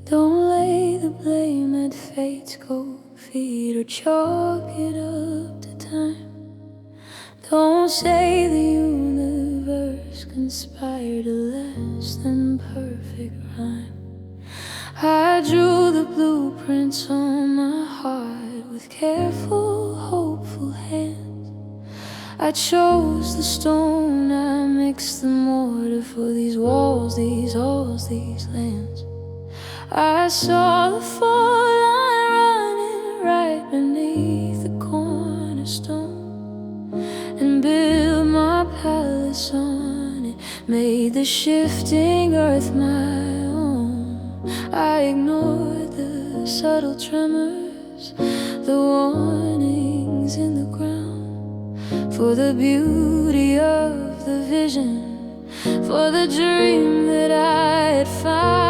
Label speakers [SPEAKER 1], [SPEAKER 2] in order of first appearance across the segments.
[SPEAKER 1] Don't lay the blame at fate's cold feet or chalk it up to time. Don't say the universe conspired a less than perfect rhyme. I drew the blueprints on my heart with careful, hopeful hands. I chose the stone, I mixed the mortar for these walls, these halls, these lands. I saw the fall line running right beneath the cornerstone and built my palace on it, made the shifting earth my own. I ignored the subtle tremors, the warnings in the ground, for the beauty of the vision, for the dream that I had found.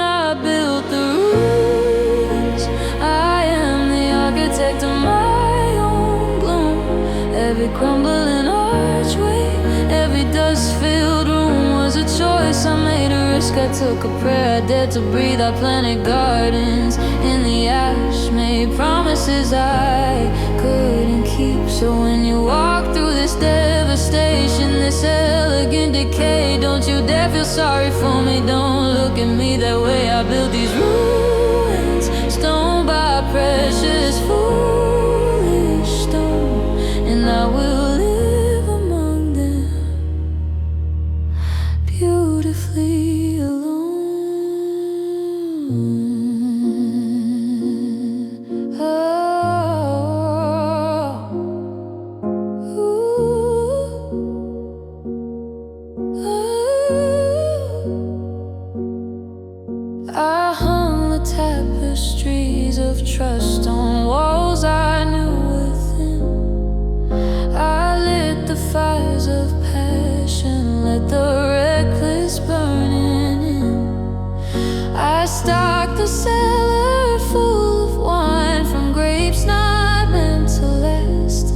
[SPEAKER 1] I built the ruins, I am the architect of my own gloom. Every crumbling archway, every dust-filled room was a choice I made, a risk I took, a prayer I dared to breathe. I planted gardens in the ash, made promises I couldn't keep. So when you walk through this devastation, this elegant decay, don't you dare feel sorry for me, don't look at me that way. I built these ruins, stone by precious, foolish stone, and I will live among them, beautifully alone. I hung the tapestries of trust on walls I knew within. I lit the fires of passion, let the reckless burning in. I stocked the cellar full of wine from grapes not meant to last,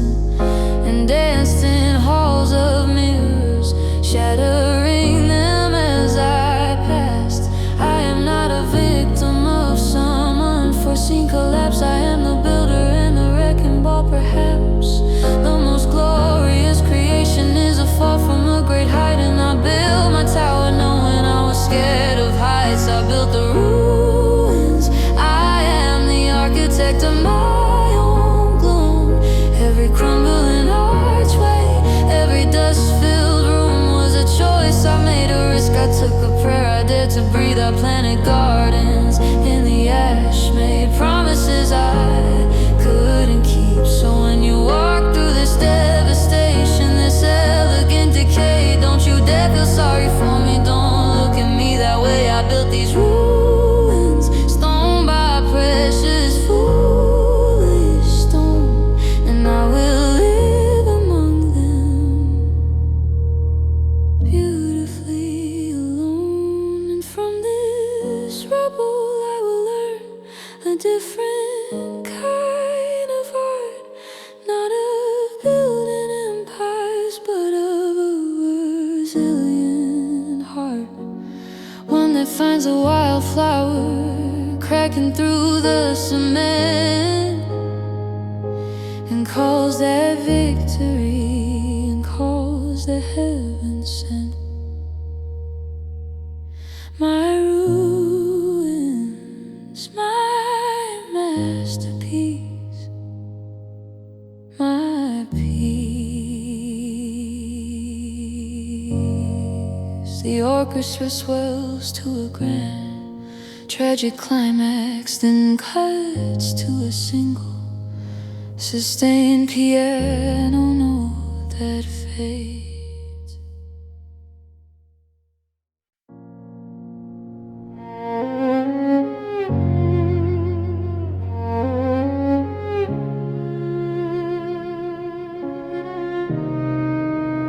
[SPEAKER 1] and danced in halls of mirrors, shattering them as I passed. I am not a victim of some unforeseen collapse. I am the builder and the wrecking ball, perhaps. The most glorious creation is a fall from a great height, and I built my tower knowing I was scared of heights. I built the ruins, I am the architect of my own gloom. Every crumbling archway, every dust-filled room was a choice I made, a risk I took, a prayer I dared to breathe. I planted gardens in the ash, made promises I couldn't keep. So when you walk through this devastation, this elegant decay, don't you dare feel sorry for me, don't look at me that way. I built these ruins, stone by precious, foolish stone, and I will live among them, beautifully alone. And from this rubble I will learn a different kind of art, not of building empires, but of a resilient heart, one that finds a wildflower cracking through the cement and calls that victory, and calls the heaven sent. My ruins, my masterpiece, my peace. The orchestra swells to a grand, tragic climax, then cuts to a single, sustained piano note that fades.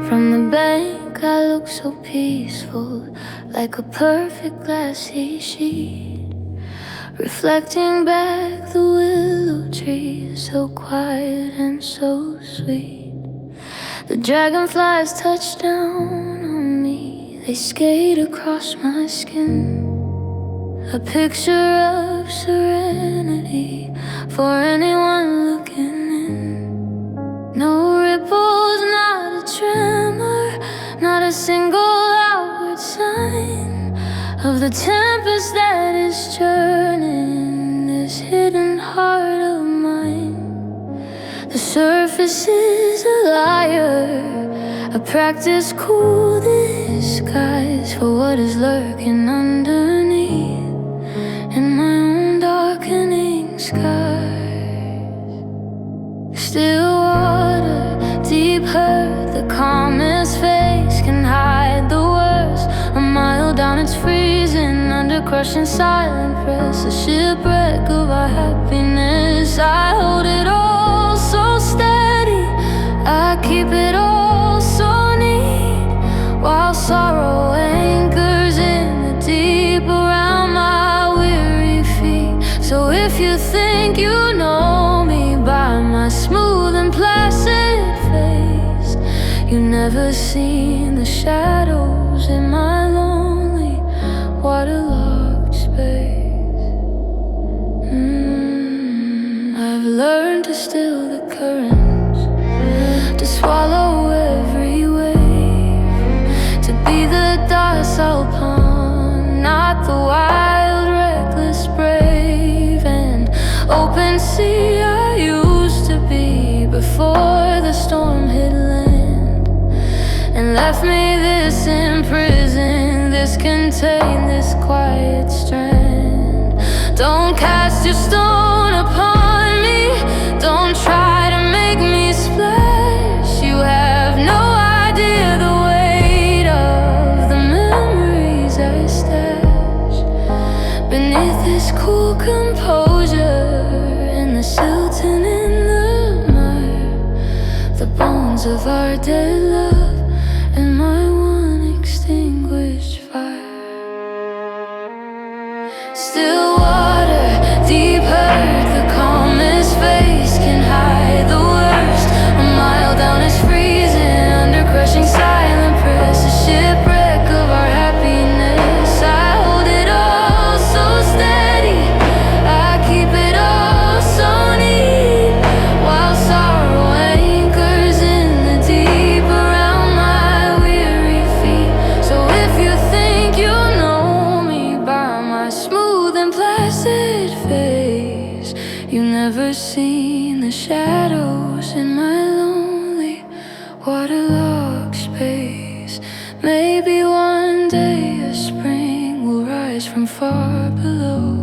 [SPEAKER 1] From the bank I look so peaceful, like a perfect glassy sheet, reflecting back the willow trees, so quiet and so sweet. The dragonflies touch down on me, they skate across my skin. a picture of serenity for anyone looking in. No ripples, not a tremor, not a single outward sign of the tempest that is churning this hidden heart of mine. The surface is a liar, a practice cool disguise for what is lurking underneath in my own darkening skies. Still water, deep hurt, the calmest face can hide the worst. A mile down it's freezing under crushing silent press, a shipwreck of our happiness. I hold it all so steady, I keep it all so neat, while sorrow anchors in the deep around my weary feet. So if you think you know me by my smooth and placid face, you've never seen the shadows in my lonely waterlogged space. I've learned to still the currents, to swallow every wave, to be the docile pawn, not the wild, reckless brave and open sea I used to be before the storm hit land and left me this in prison, this contained, this quiet strand. Don't cast your stone upon me, don't try to make me splash. You have no idea the weight of the memories I stash beneath this cool composure and the silt and in the mire, the bones of our dead love and my one extinguished fire. Still water, deep hurt, the calmest face can hide the worst. A mile down is freezing under crushing silent press, a shipwreck of our happiness. I hold it all so steady, I keep it all so neat, while sorrow anchors in the deep around my weary feet. So if you think you know me by my smooth and placid face, you've never seen the shadows in my lonely waterlogged space. Maybe one day a spring will rise from far below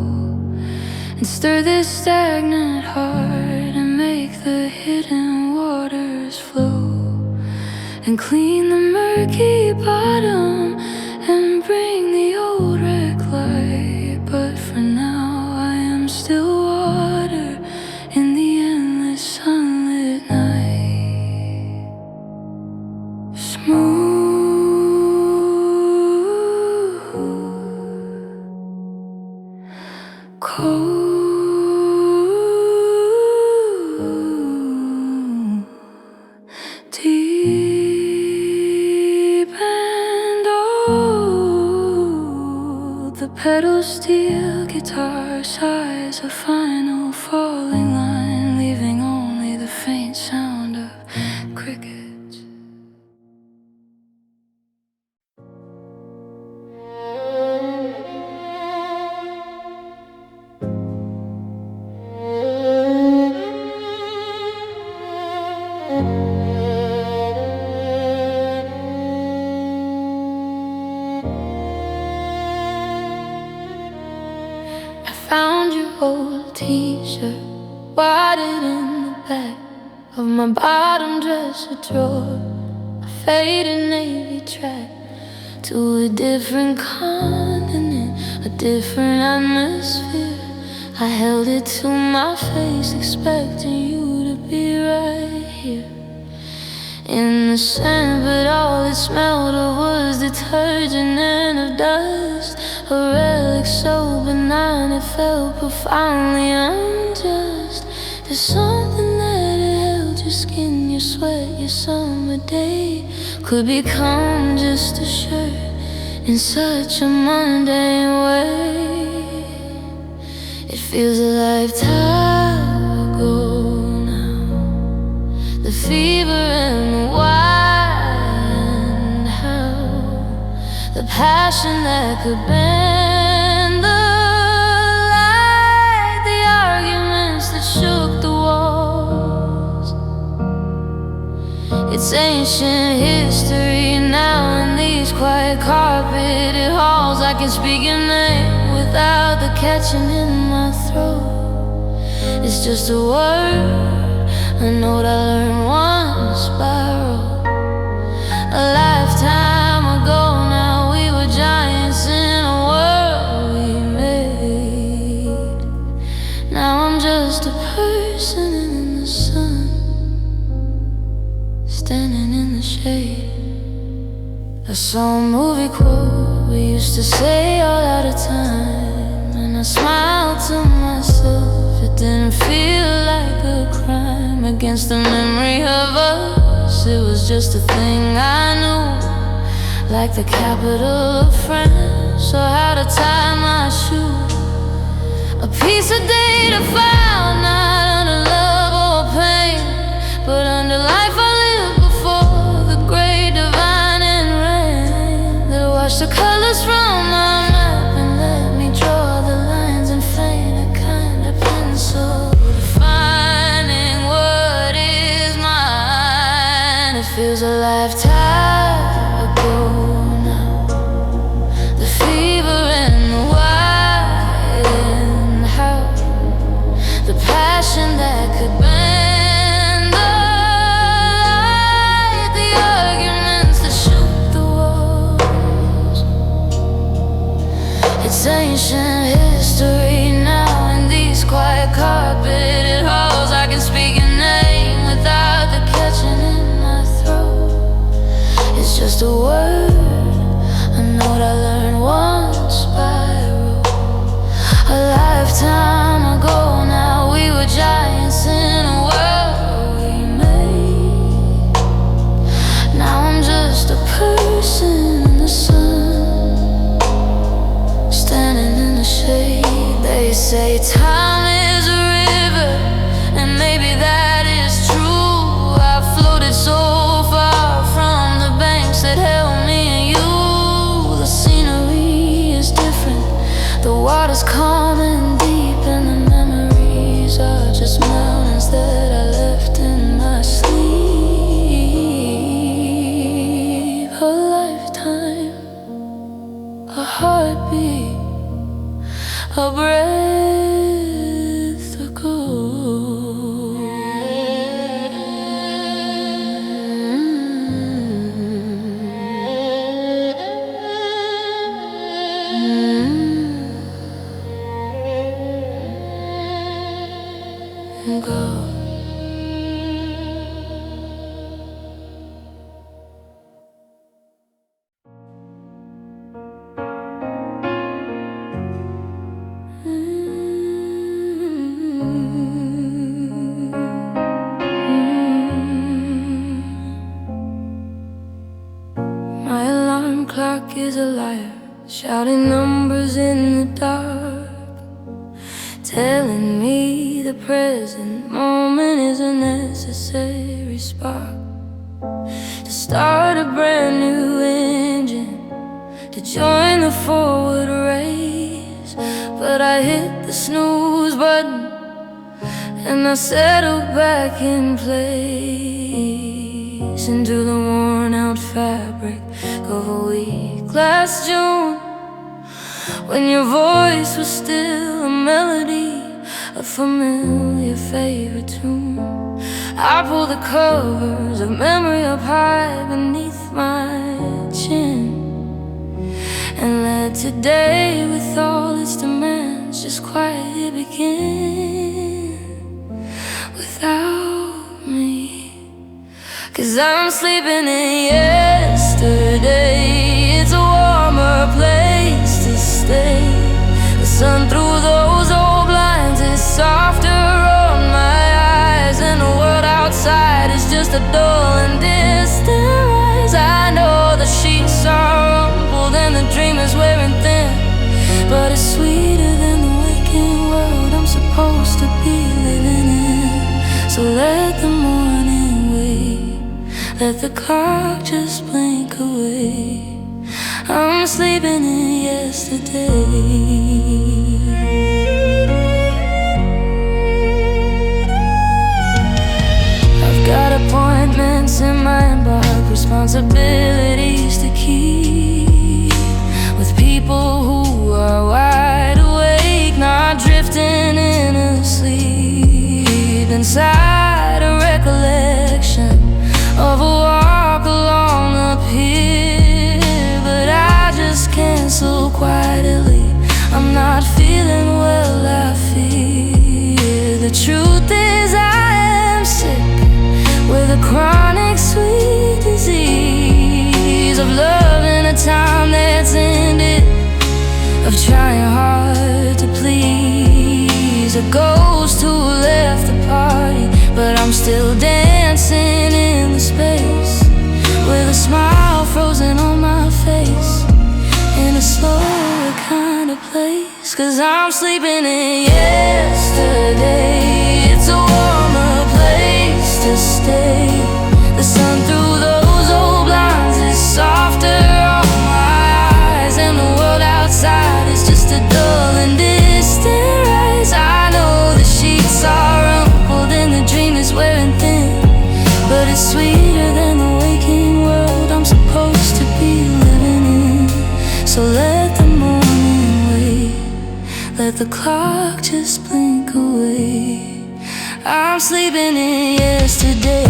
[SPEAKER 1] and stir this stagnant heart and make the hidden waters flow and clean the murky bottom and bring the old wreck light. But for now I am still water in the endless sunlit night. Smooth, cold, deep and old. The pedal steel guitar sighs a final falling line, leaving only the faint sound of crickets. I found your old t-shirt wadded in the back of my bottom dresser drawer, a faded navy track to a different continent, a different atmosphere. I held it to my face, expecting you to be right here in the sand, but all it smelled of was detergent and of dust. A relic so benign it felt profoundly unjust. There's something that it held your skin, your sweat, your summer day could become just a shirt in such a mundane way. feels a lifetime ago now. The fever and the wine, how the passion that could bend the light, the arguments that shook the walls. It's ancient history now in these quiet carpeted halls. I can speak your name without the catching in my throat. It's just a word, a note I learned once by rote. A lifetime ago now, we were giants in a world we made. Now I'm just a person in the sun, standing in the shade. I saw a movie quote we used to say all out of time, and I smiled to myself. It didn't feel like a crime against the memory of us. It was just a thing I knew, like the capital of France, or how to tie my shoe. A piece of data found, not under love or pain, but under life I lived before the great divine and rain that washed the colors from my map and let me draw the lines and faint a kind of pencil, defining what is mine. It feels a lifetime ago now. The fever and the wine, and how the passion that could bend the light, the arguments that shook the walls. It's ancient history now in these quiet carpeted halls. I can speak your name without the catching in my throat. It's just a word, a note I learned once by rote. A lifetime ago now, we were giants in a world we made. Now I'm just a person in the sun, standing in the shade. They say time is a river, and maybe that is true. I floated so far from the banks that held me and you. The scenery is different, the water's calm and deep, and the memories are just mountains that I left in my sleep. A lifetime, a heartbeat, a breath ago. Go. My alarm clock is a liar, shouting numbers in the dark, telling me the present moment is a necessary spark to start a brand new engine, to join the forward race. But I hit the snooze button and I settled back in place, into the worn out fabric of a week last June, when your voice was still a melody, a familiar favorite tune. I pulled the covers of memory up high beneath my chin, and let today with all its demands just quietly begin without me. 'Cause I'm sleeping in yesterday. It's a warmer place to stay. The sun through those old blinds is softer on my eyes, and the world outside is just a dull and distant rise. I know the sheets are rumpled and the dream is wearing thin, but it's sweeter than the waking world I'm Let the clock just blink away. I'm sleeping in yesterday. I've got appointments in my inbox, responsibilities to keep, with people who are wide awake, not drifting in a sleep. Inside a recollection of a walk along the pier, but I just can't so quietly. I'm not feeling well, I fear. The truth is I am sick with a chronic sweet disease of love in a time that's ended, of trying hard to please a ghost who left the party, but I'm still dancing in the space with a smile frozen on my face, in a slower kind of place. 'Cause I'm sleeping in yesterday. It's a warmer place to stay. The sun through those old blinds is softer on my eyes, and the world outside is just a dull and distant rise. I know the sheets are rumpled and the dream is wearing thin, but it's sweeter than the waking world I'm supposed to be living in. So let the morning wait, let the clock just blink away. I'm sleeping in yesterday.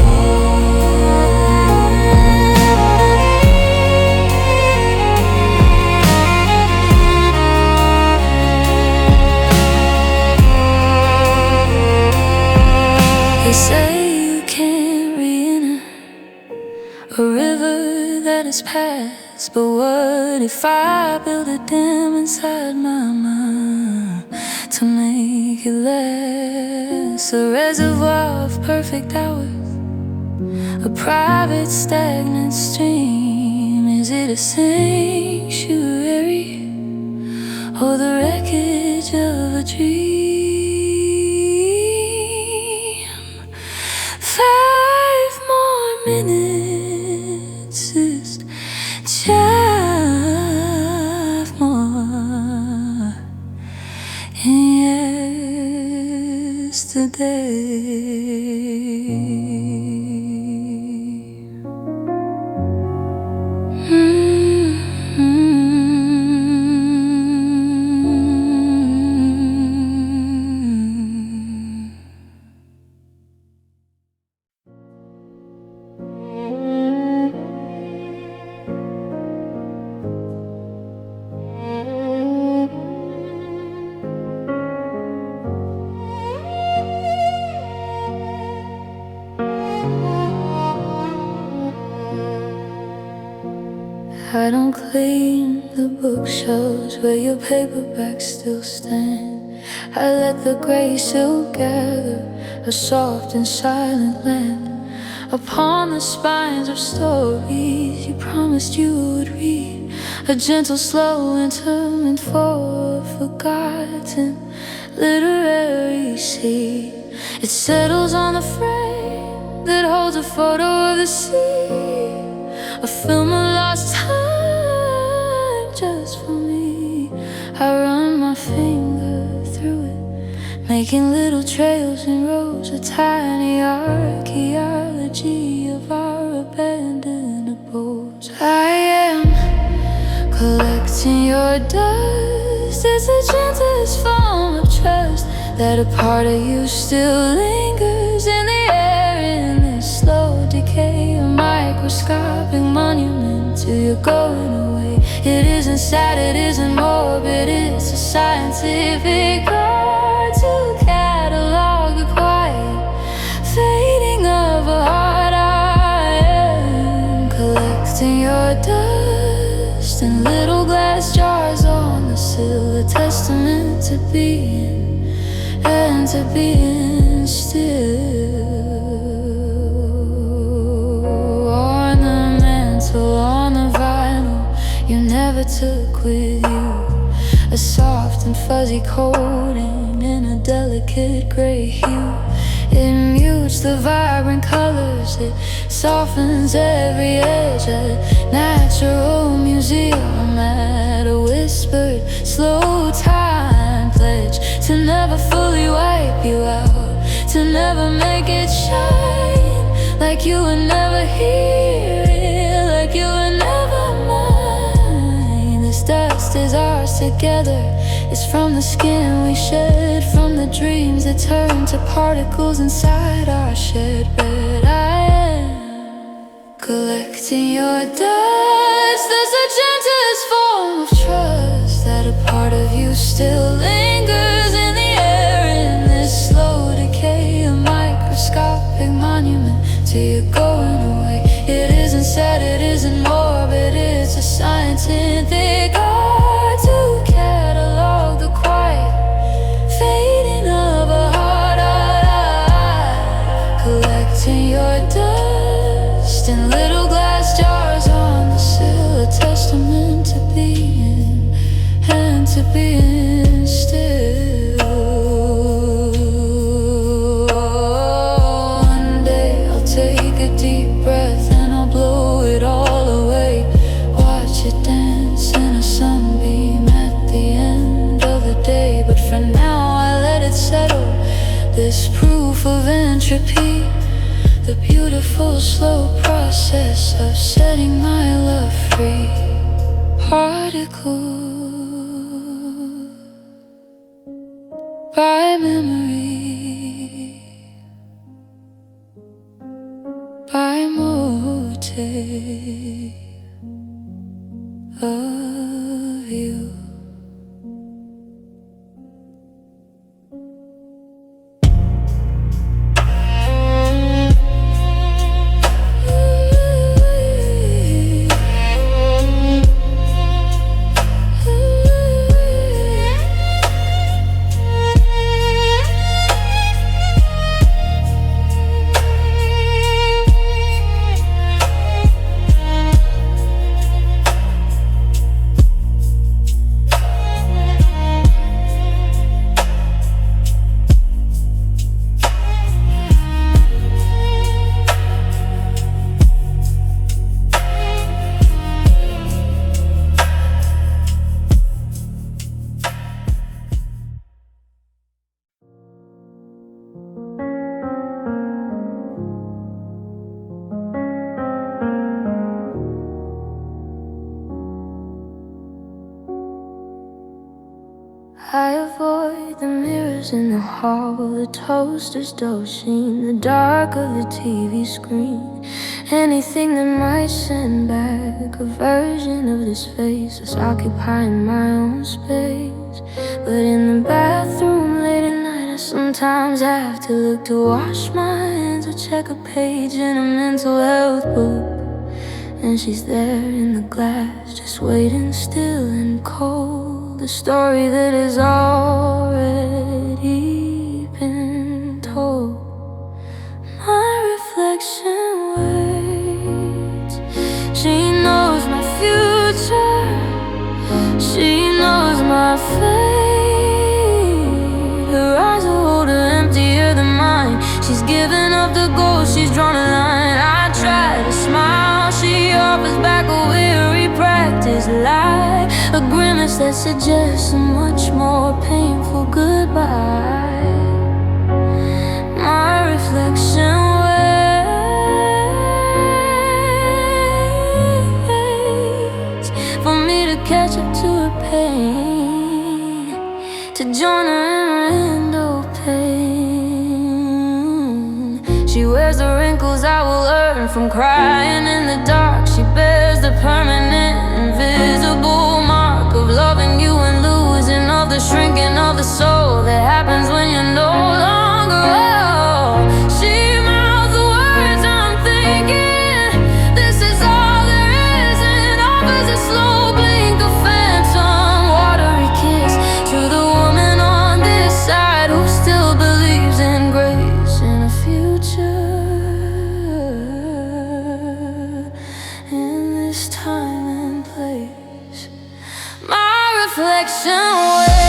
[SPEAKER 1] They say you can't re-enter a river that is past, but what if I build a dam inside my mind to make it last? A reservoir of perfect hours, a private stagnant stream. Is it a sanctuary or the wreckage of a dream? 5 more minutes, just 5 more. I don't clean the bookshelves where your paperbacks still stand. I let the gray silk gather a soft and silent land upon the spines of stories you promised you would read. A gentle, slow interment for a forgotten literary seed. It settles on the frame that holds a photo of the sea, a film of lost time just for me. I run my finger through it, making little trails and rows, a tiny archaeology of our abandoned abodes. I am collecting your dust. It's the gentlest form of trust that a part of you still lingers in the air in this slow decay, a microscopic monument to your going away. It isn't sad, it isn't morbid, it's a scientific art to catalog the quiet fading of a heart. I am collecting your dust in little glass jars on the sill, a testament to being and to being still. On the mantle, on the vinyl you never took with you, a soft and fuzzy coating in a delicate gray hue. It mutes the vibrant colors, it softens every edge. A natural museum at a whispered, slow time pledge to never fully wipe you out, to never make it shine like you were never here, like you were never mine. This dust is ours together. It's from the skin we shed, from the dreams that turn to particles inside our shed bed. I am collecting your dust. There's the gentlest form of trust that a part of you still lingers in the air, in this slow decay, a microscopic monument to you going away. It isn't sad, it isn't morbid, it's a scientific art to catalog the quiet fading of a heart. Collecting your dust in little glass jars on the sill, a testament to being and to being still. One day I'll take a deep breath and I'll blow it all away. Watch it dance in a sunbeam at the end of the day. But for now I let it settle, this proof of entropy, the beautiful slow process of setting my love free. Particle by memory, by motive of you. I avoid the mirrors in the hall, the toaster's dough sheen, the dark of the TV screen, anything that might send back a version of this face that's occupying my own space. But in the bathroom late at night, I sometimes have to look to wash my hands or check a page in a mental health book. And she's there in the glass, just waiting still and cold, the story that has already been told. My reflection waits. She knows my future, she knows my fate. Her eyes are older, emptier than mine. She's given up the ghost, she's drawn a line. I try to smile, she offers back a weary practice lie, a grimace that suggests a much more painful goodbye. My reflection waits for me to catch up to her pain, to join her in her endo pain. She wears the wrinkles I will learn from crying in the dark. She bears the permanent, invisible mark of loving you and losing, of the shrinking of the soul that happens when you're no longer whole. She mouths the words I'm thinking. This is all there is, and offers a slow blink of phantom, watery kiss to the woman on this side who still believes in grace and a future. In this time and place, my reflection waits.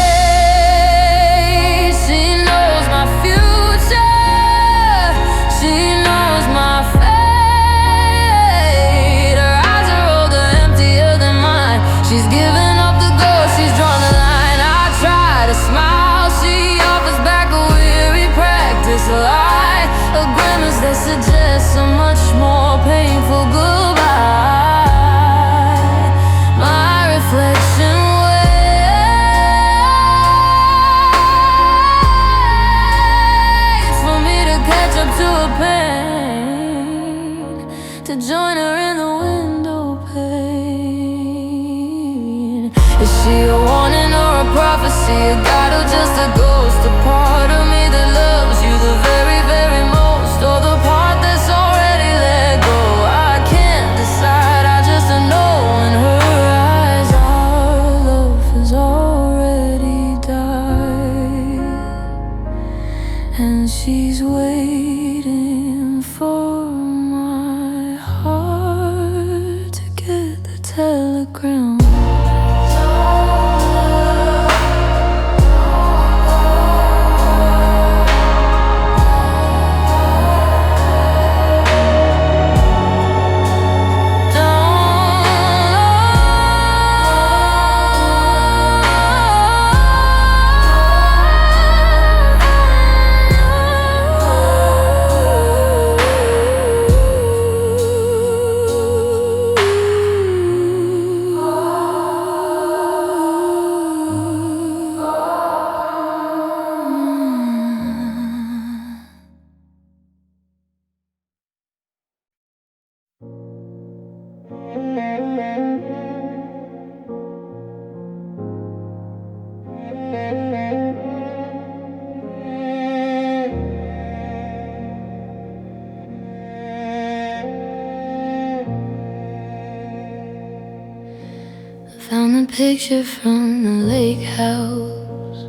[SPEAKER 1] picture from the lake house,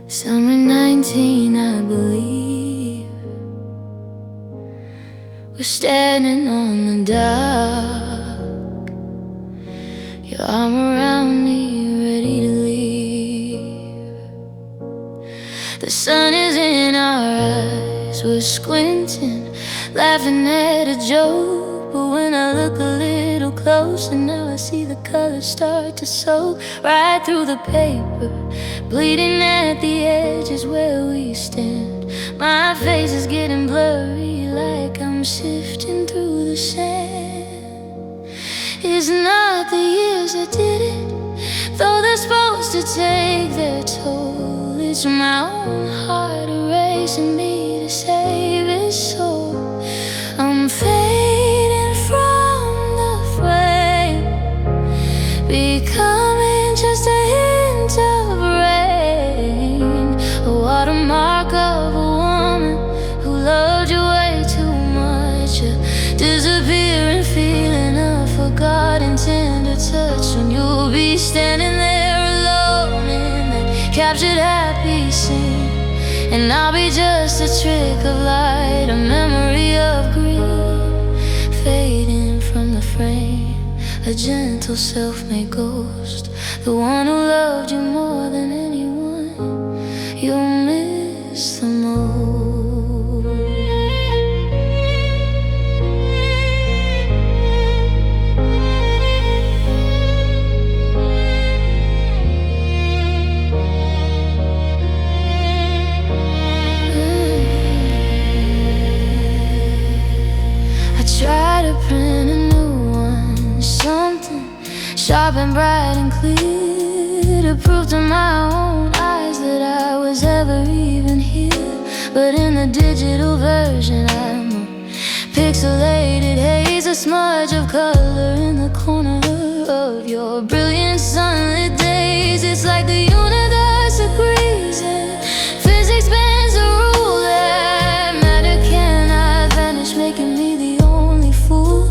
[SPEAKER 1] summer 19, I believe. We're standing on the dock, your arm around me, ready to leave. The sun is in our eyes, we're squinting, laughing at a joke. But when I look a little closer, now I see the colors start to soak right through the paper, bleeding at the edges where we stand. My face is getting blurry, like I'm sifting through the sand. It's not the years that did it, though they're supposed to take their toll. It's my own heart erasing me to save its soul. I'm fading from the frame, becoming just a hint of rain, a watermark of a woman who loved you way too much, a disappearing feeling, a forgotten tender touch. And you'll be standing there alone in that captured happy scene, and I'll be just a trick of light, a memory of green, fading from the frame, a gentle self-made ghost, the one who loved you more than anyone you'll miss the most. Try to print a new one, something sharp and bright and clear, to prove to my own eyes that I was ever even here. But in the digital version, I'm a pixelated haze, a smudge of color in the corner of your brilliant sunlit days. It's like the universe agrees and physics bends the rule that matter cannot vanish, making me the only fool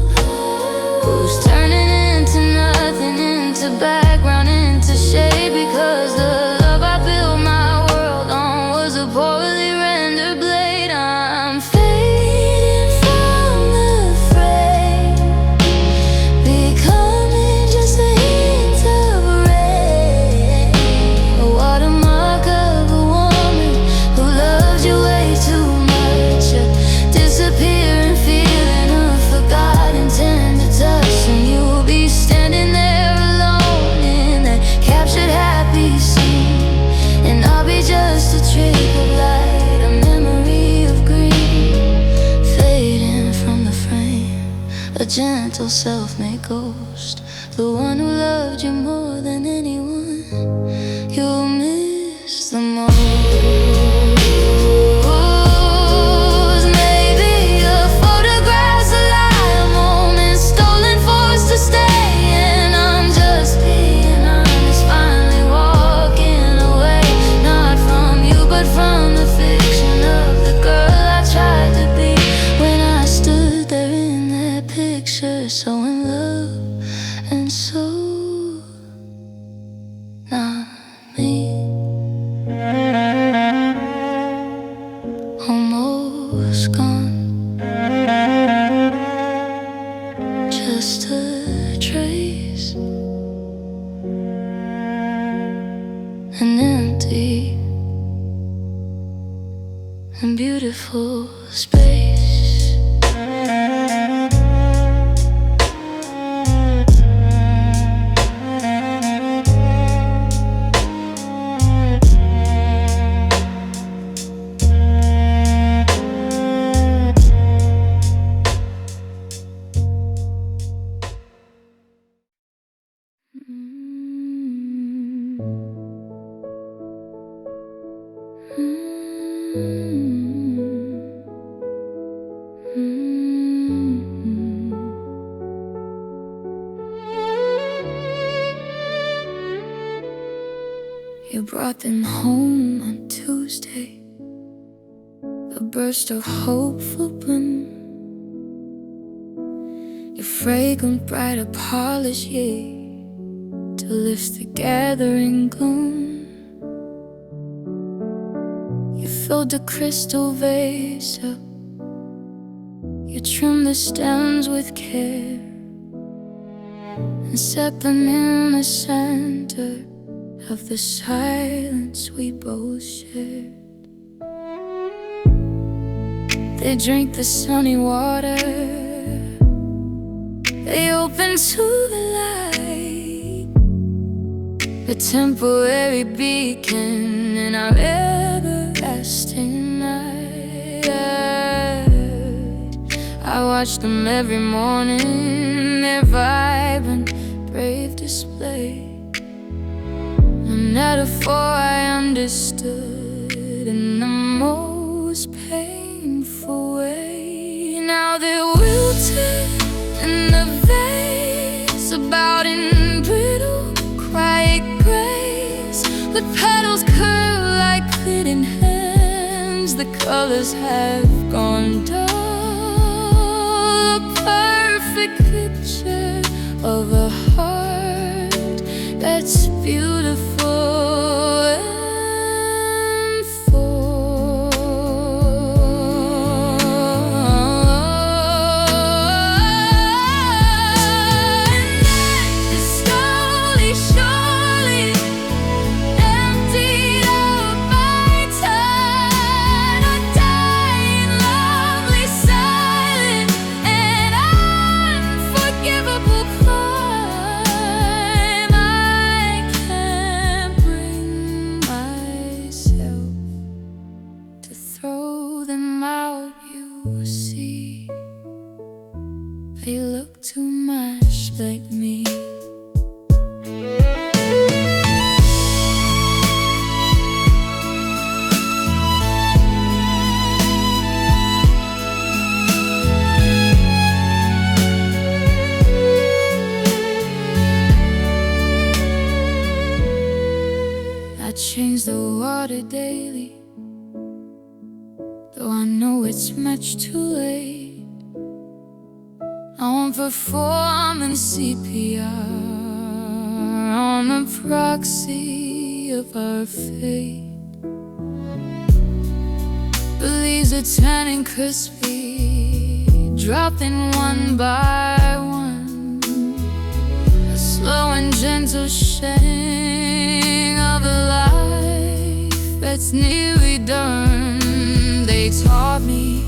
[SPEAKER 1] who's turning into nothing, into background, into shade, because the love I built my world on was a poorly rendered blade. I'm fading from the frame, becoming just a hint of rain, a watermark of a woman who loved you way too much, a disappearing feeling, a forgotten tender touch. And you'll be standing there alone in that captured happy scene, and I'll be just a trick of light, a memory of green, fading from the frame, a gentle self-made ghost, the one who loved you more than anyone you'll miss the most. Maybe a photograph's a lie, a moment stolen, forced to stay, and I'm just being honest, finally walking away, not from you but from the fiction of the girl I tried to be when I stood there in that picture, so in love and so not me. Almost gone, just a trace, an empty and beautiful space. You brought them home on Tuesday, a burst of hopeful bloom. Your fragrant, brighter polish, yeah, to lift the gathering gloom. You filled the crystal vase up, you trimmed the stems with care, and set them in the center of the silence we both shared. They drink the sunny water, they open to the light, a temporary beacon in our everlasting night. I watch them every morning, their vibrant, brave display, a metaphor I understood in the most painful way. Now they're wilted in the vase, about in brittle, quiet grace, with petals curl like pleading hands. The colors have gone dull, a perfect picture of a heart that's beautiful and full. And then it slowly, surely emptied out my time, a dying, lovely, silent, and unforgivable crime. I can't bring myself to throw them out, you see. They look too much like me. I change the water daily, though I know it's much too late. I won't perform in CPR on the proxy of our fate. But leaves are turning crispy, dropping one by one, a slow and gentle shedding of a life that's nearly done. They taught me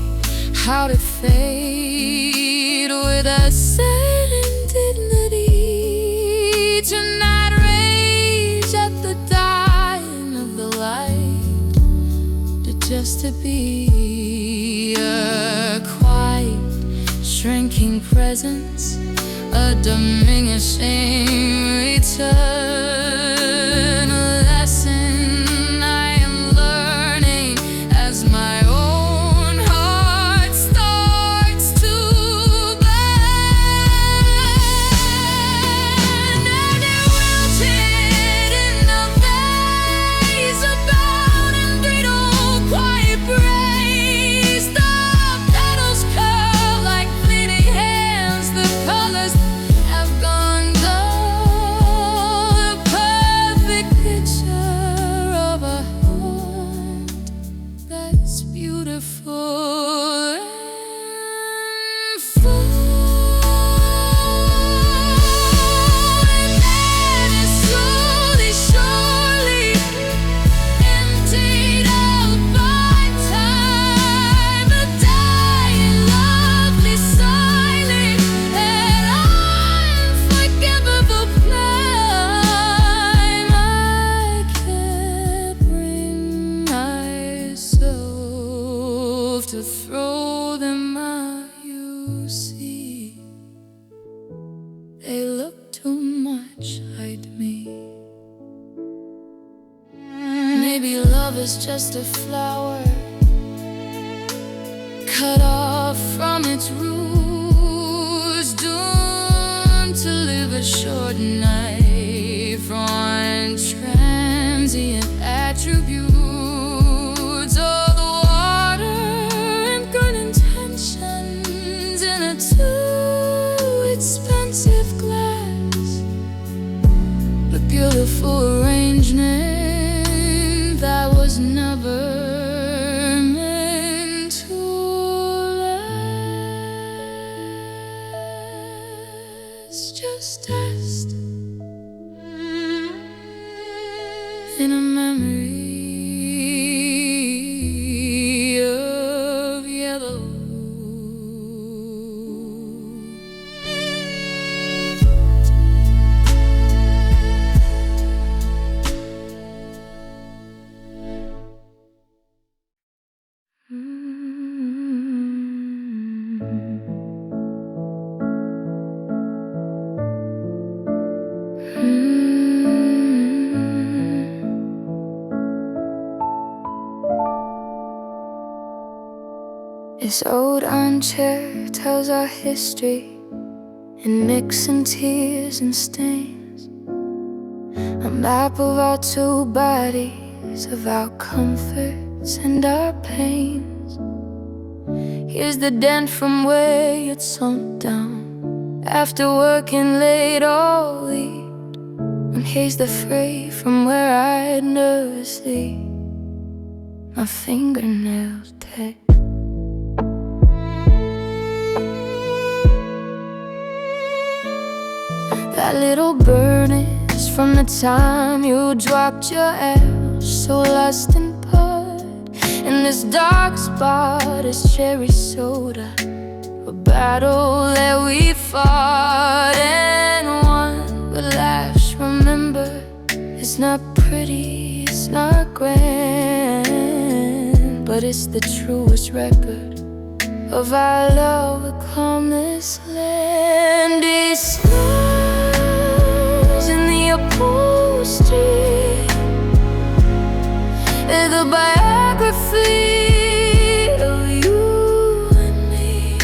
[SPEAKER 1] how to fade with a certain dignity, to not rage at the dying of the light, but just to be a quiet, shrinking presence, a diminishing return, a lesson I am learning as my own heart starts to burn. And it wilted in the vase, about in brittle, quiet praise. The petals curl like fleeting hands, the colors have gone dull, a perfect picture of a heart that's beautiful and full. And then it slowly, surely emptied out by time, a dying, lovely, silent, and unforgivable crime. I can't bring myself to throw them out, you see. They look too much like me. Maybe love is just a flower cut off from its roots, doomed to live a short life on transient attributes. Oh, the water and good intentions in a too expensive glass, This old armchair tells our history in mixing tears and stains, a map of our two bodies, of our comforts and our pains. Here's the dent from where you'd sunk down after working late all week, and here's the fray from where I'd nervously my fingernails take. That little burn is from the time you dropped your ass, so lost in bud. And this dark spot is cherry soda, a battle that we fought and won. But laughs, remember, it's not pretty, it's not grand, but it's the truest record of our love upon this land. These scars in the upholstery, they're the biography of you and me,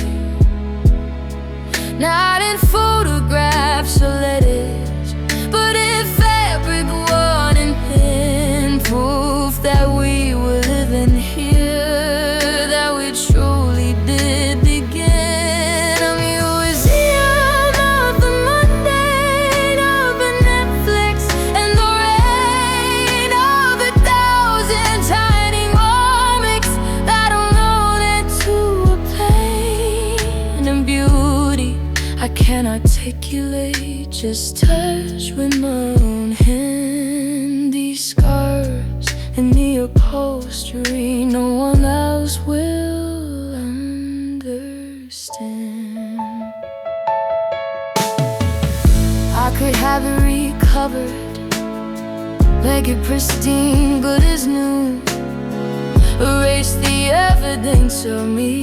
[SPEAKER 1] not in photographs or letters, but in fabric, worn in pen, proof that we were living here, that we truly did begin. A museum of the mundane, of the Netflix and the rain, of the thousand tiny moments that unload into a pain and beauty I can't articulate, just touch with my own hand. These scars in the upholstery, no one else will understand. I could have it recovered, make it pristine, good as new, erase the evidence of me,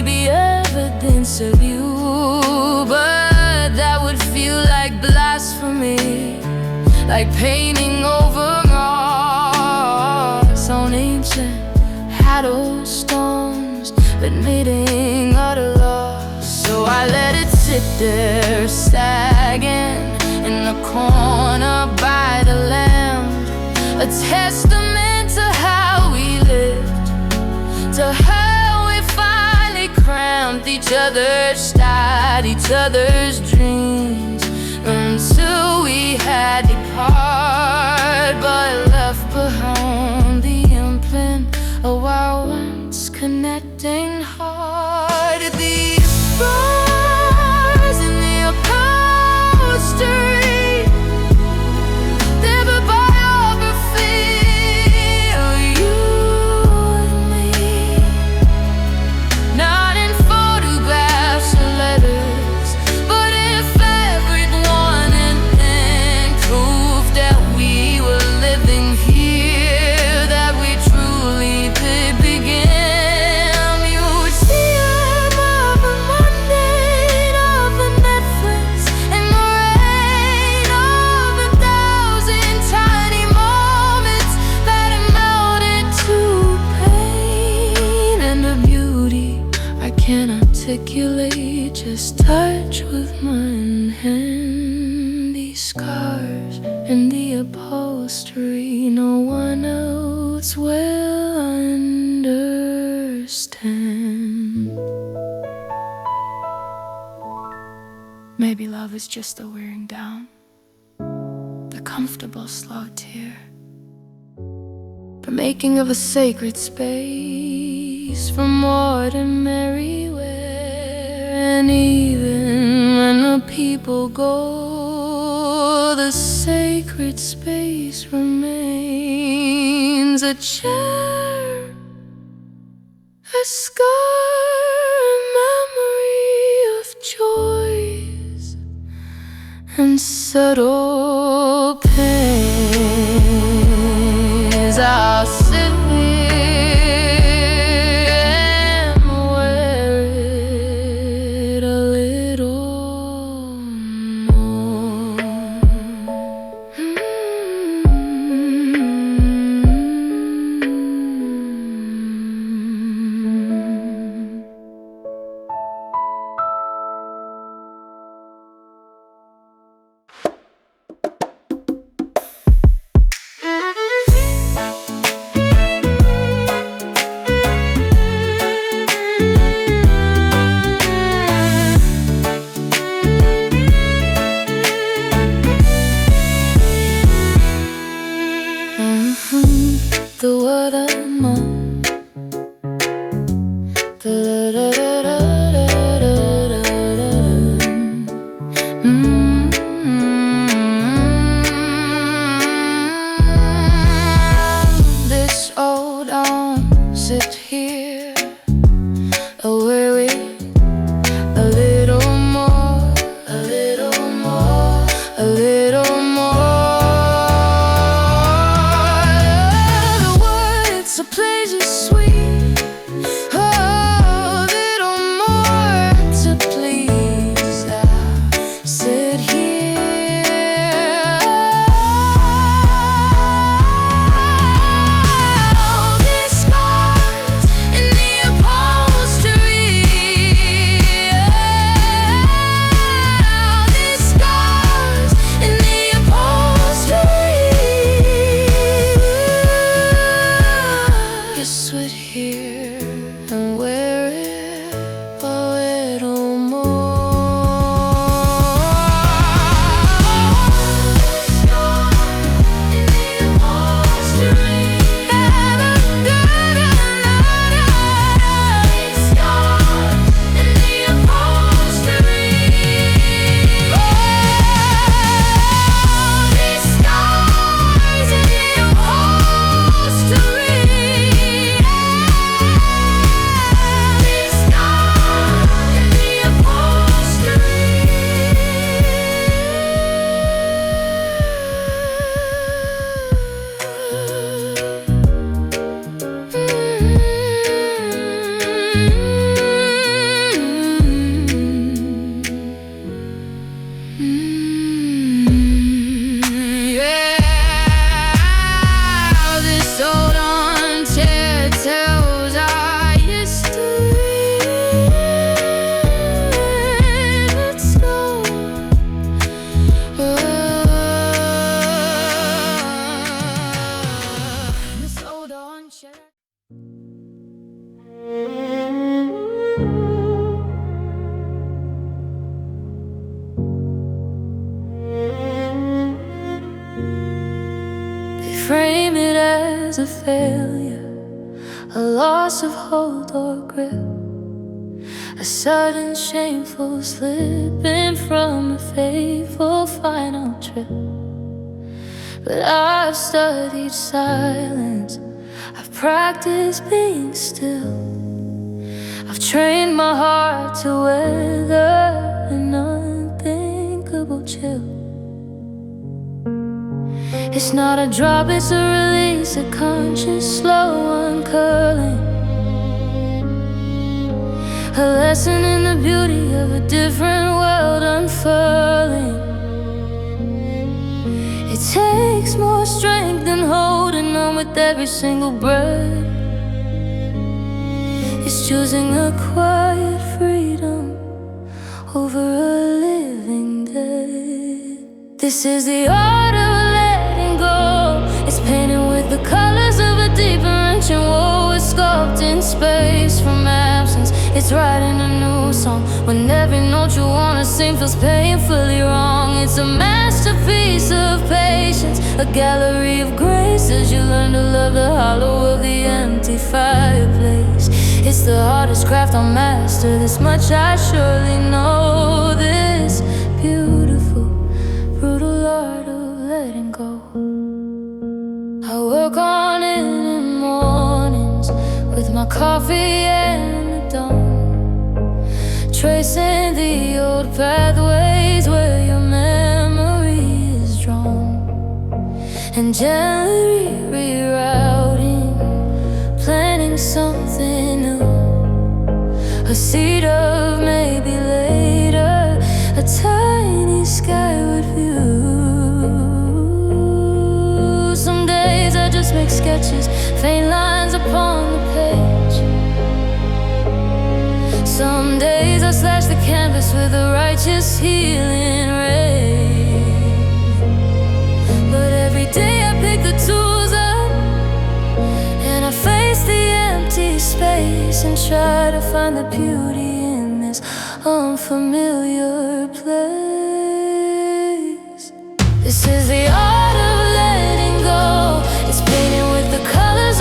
[SPEAKER 1] the evidence of you. But that would feel like blasphemy, like painting over moss on ancient paddle stones, admitting utter loss. So I let it sit there, sagging in the corner by the lamp, a testament to how we lived, to how we finally cramped each other's style, each other's dreams, until we had to part, but left behind the imprint of our once connecting heart. These scars in the upholstery, they're the biography of you and me, not in photographs or letters, but in fabric, worn in pen, proof that we were living here, that we truly did begin. A museum of the mundane, of the Netflix and the rain, of the thousand tiny moments that amounted to pain and a beauty I can't articulate, just touch with my hand. These scars in the upholstery, no one else will understand. Maybe love is just the wearing down, the comfortable slow tear, the making of a sacred space from ordinary wear. And even when the people go, the sacred space remains, a chair, a scar, a memory of joys and subtle pains. I'll sit here and wear it a little more. The word unknown. This old arm sit here, away with a little more, a little more, a little more. The words, a pleasure sweet. Oh, a little more to please. I sit here. Oh, these scars in the upholstery. Oh, these scars in the upholstery. You sit here and wear it a little more. In the upholstery. These scars in the upholstery. These scars in the upholstery. These scars in the Yeah, this old armchair tells our history. Let's go. This old armchair. They frame it as a failure, a loss of hold or grip, a sudden shameful slipping from a fateful final trip. But I've studied silence, I've practiced being still, I've trained my heart to weather an unthinkable chill. It's not a drop, it's a release, a conscious slow uncurling, a lesson in the beauty of a different world unfurling. It takes more strength than holding on with every single breath. It's choosing a quiet freedom over a living death. This is the art of letting go. It's painted with the colors of a deeper ancient woe. It's sculpting space from absence. It's writing a new song when every note you wanna sing feels painfully wrong. It's a masterpiece of patience, a gallery of grace as you learn to love the hollow of the empty fireplace. It's the hardest craft I'll master, this much I surely know. This beautiful, brutal art of letting go. I work on it in mornings with my coffee and the dawn, tracing the old pathways where your memory is drawn, and gently rerouting, planning something new, a seed of maybe later, a tiny skyward view. Some days I just make sketches, faint lines upon the page. Some days I slash the canvas with a righteous healing ray. But every day I pick the tools up and I face the empty space and try to find the beauty in this unfamiliar place. This is the art of letting go. It's painted with the colors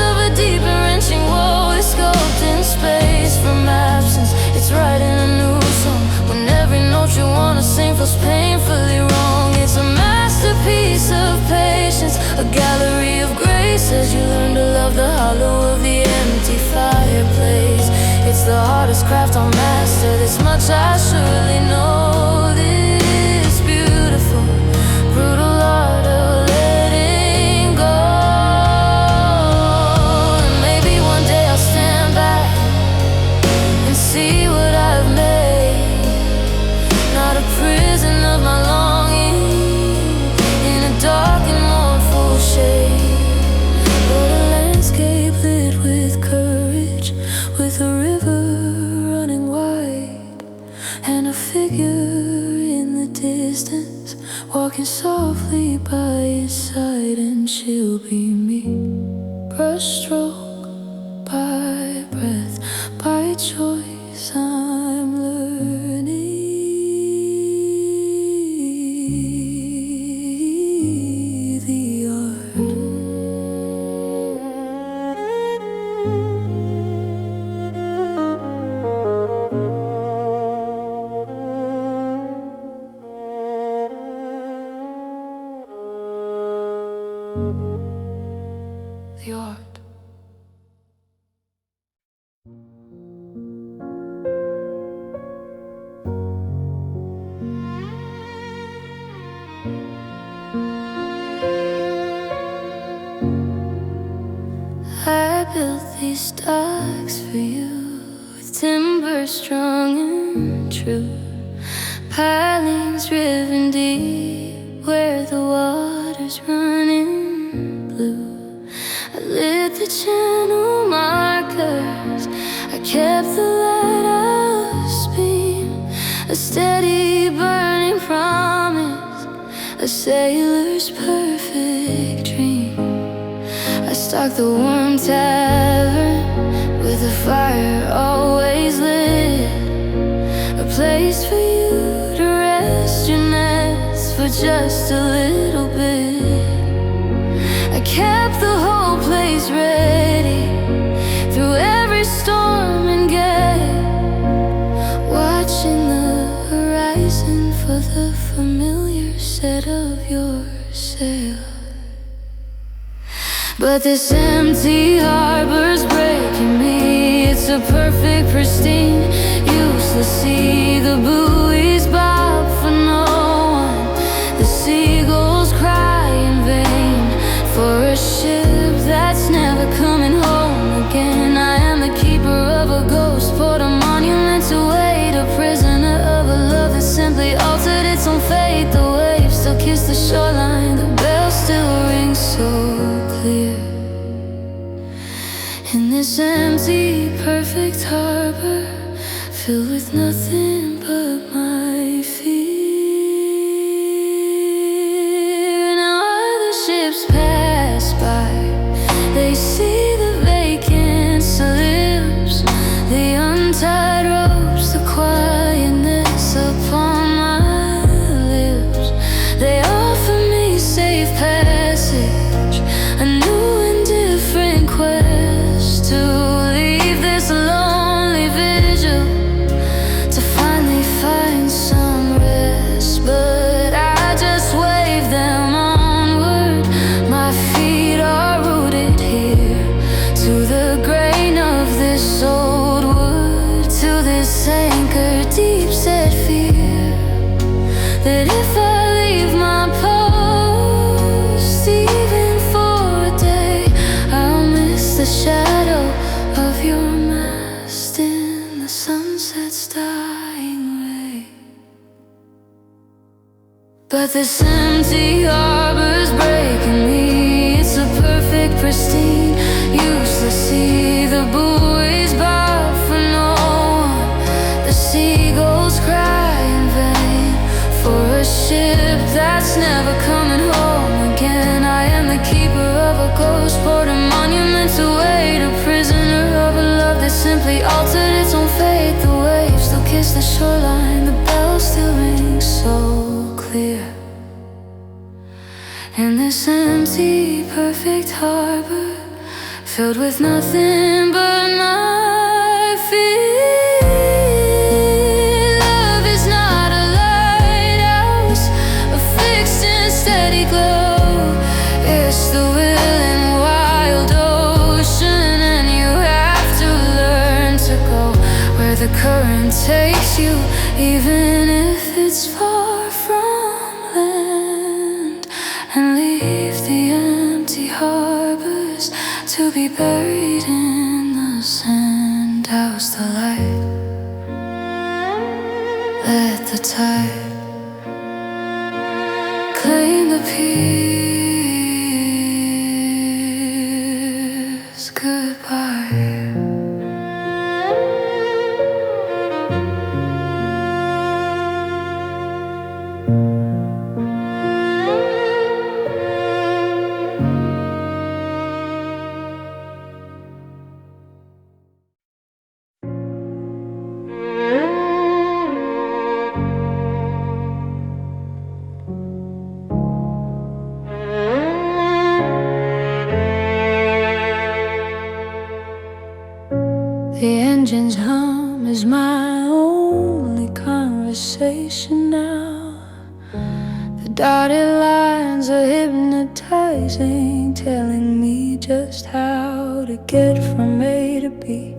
[SPEAKER 1] feels painfully wrong. It's a masterpiece of patience, a gallery of grace as you learn to love the hollow of the empty fireplace. It's the hardest craft I'll master, this much I surely know. This beautiful, brutal art of letting go. And maybe one day I'll stand back and see what I've made. Not a prison of my longing in a dark and mournful shade, but a landscape lit with courage, with a river running wide, and a figure in the distance walking softly by his side. And she'll be me, brushstroke by breath, by choice I'm learning the art. The art. I built these docks for you, with timber strong and true, pilings driven deep where the water's running blue. I lit the channel markers, I kept the lighthouse beam, a steady burning promise, a sailor's perfect dream. I stocked the warm tavern with a fire always lit, a place for you to rest your nets for just a little bit. I kept the whole place ready through every storm and gale, watching the horizon for the familiar set of your sail. But this empty harbor's breaking me. It's a perfect, pristine, useless sea. The buoys bob for no one, the seagulls cry in vain for a ship that's never coming home again. I am the keeper of a ghost port, a monument to wait, a prisoner of a love that simply altered its own fate. The waves still kiss the shoreline, the bell still rings so clear. In this empty, perfect harbor, filled with nothing but my fear. Now other ships pass by, they see the vacant slips, the untied ropes, the quietness upon my lips. They offer me safe passage, a new and different quest, to leave this lonely vigil, to finally find some rest. But I just wave them onward, my feet are rooted here to the grain of this old wood, to this anchor deep set fear, that if I leave my post even for a day, I'll miss the shadow of your mast in the sunset's dying ray. But this empty harbor's breaking me. It's a perfect, pristine, useless sea. The buoys bob for no one, the seagulls cry in vain for a ship that's never coming home again. I am the keeper of a ghost port, a monument to wait, a prisoner of a love that simply altered its own fate. The waves still kiss the shoreline, the bell still rings so clear. In this empty, perfect harbor, filled with nothing but my fear. Love is not a lighthouse. takes you, even if it's far from land, and leave the empty harbors to be buried in the sand. House the light, let the tide claim the peace. Goodbye. The engine's hum is my only conversation now. The dotted lines are hypnotizing, telling me just how to get from A to B,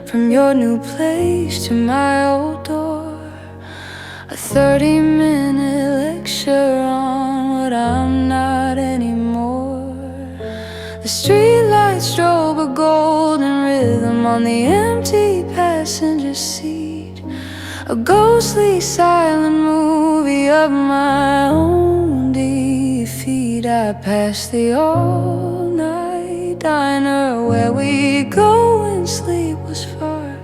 [SPEAKER 1] from your new place to my old door. A 30-minute lecture on what I'm not anymore. The streetlights strobe a golden rhythm on the empty passenger seat. A ghostly silent movie of my own defeat. I pass the all-night diner where we go when sleep was far.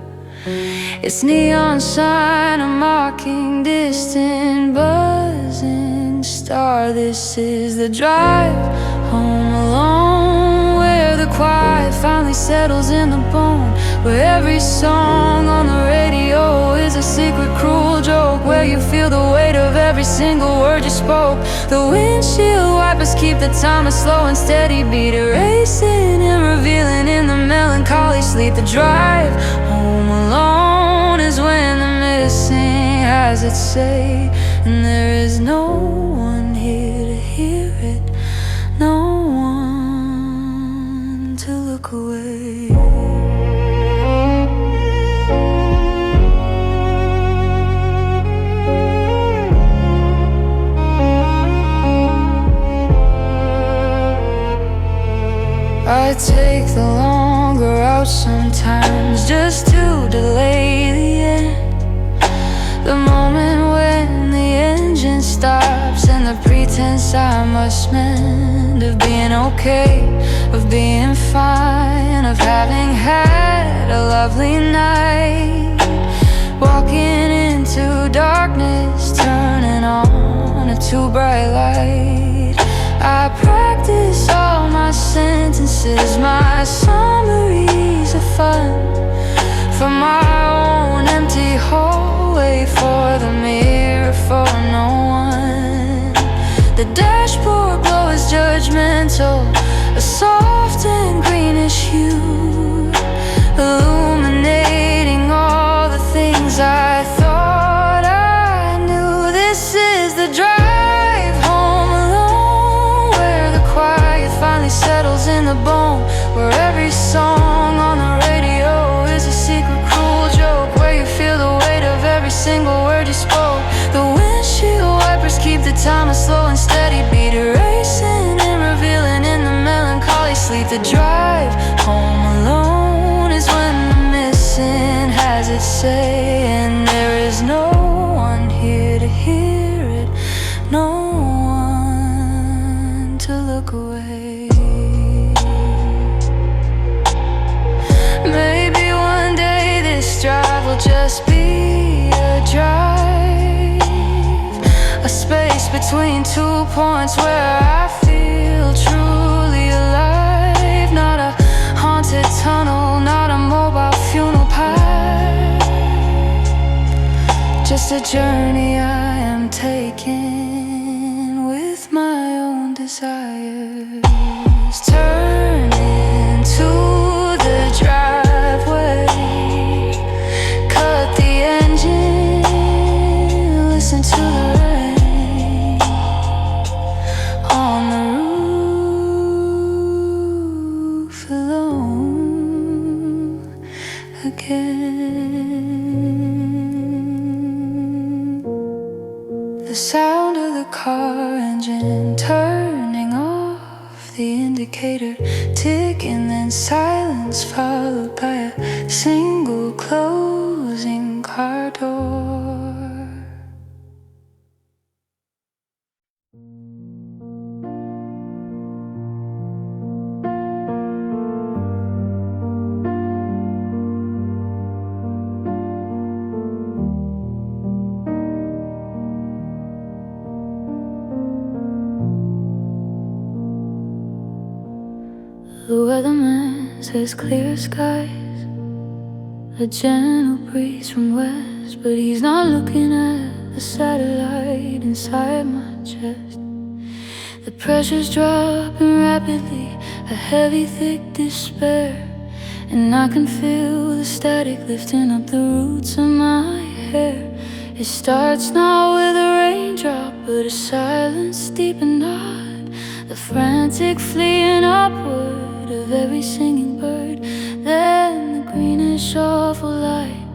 [SPEAKER 1] Its neon sign a mocking distant buzzing star. This is the drive home alone, where the quiet finally settles in the bone, where every song on the radio is a secret cruel joke, where you feel the weight of every single word you spoke. The windshield wipers keep the time a slow and steady beat, erasing and revealing in the melancholy sleep. The drive home alone is when the missing has its say, and there is no one here to hear it, no one to look away. I take the longer route sometimes just to delay the end, the moment when the engine stops and the pretense I must mend, of being okay, of being fine, of having had a lovely night, walking into darkness, turning on a too bright light. I practice all my sentences, my summaries of fun, from my own empty hallway, for the mirror, for no one. The dashboard glow is judgmental, a soft and greenish hue, illuminating all the things I thought I knew. This is the drive home alone, where the quiet finally settles in the bone, where every song on the radio is a secret cruel joke, where you feel the weight of every single word you spoke. The windshield wipers keep the time a slow and steady beat, erasing and revealing in the melancholy sleep. The drive home alone is when the missing has its say, and there is no one here to hear it, no one to look away. Maybe one day this drive will just be a drive, a space between 2 points where I feel truly alive. Not a haunted tunnel, not a mobile funeral pyre, just a journey I am taking with my own desires. Turn into the driveway, cut the engine, listen to the rain on the roof, alone again. the sound of the car engine turning off, the indicator ticking, then silence followed by a single closing car door. The weatherman says clear skies, a gentle breeze from west, but he's not looking at the satellite inside my chest. The pressure's dropping rapidly, a heavy, thick despair, and I can feel the static lifting up the roots of my hair. It starts now with a raindrop, but a silence deep and odd, the frantic fleeing upward of every singing bird, then the greenish awful light,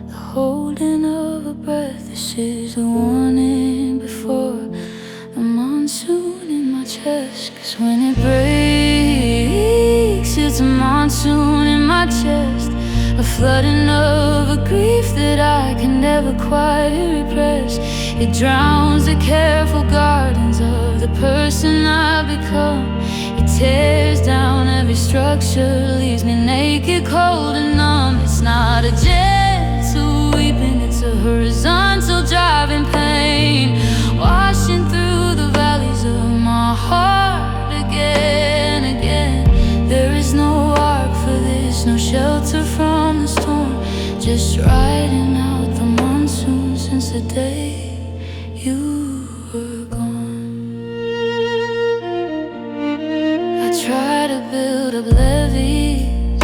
[SPEAKER 1] the holding of a breath. This is the warning before the monsoon in my chest. 'Cause when it breaks, it's a monsoon in my chest, a flooding of a grief that I can never quite repress. It drowns the careful gardens of the person I've become. It tears down every structure, leaves me naked, cold and numb. It's not a gentle weeping, it's a horizontal driving pain, washing through the valleys of my heart again, again. There is no ark for this, no shelter from the storm, just riding out the monsoon since the day you were gone. I try to build up levees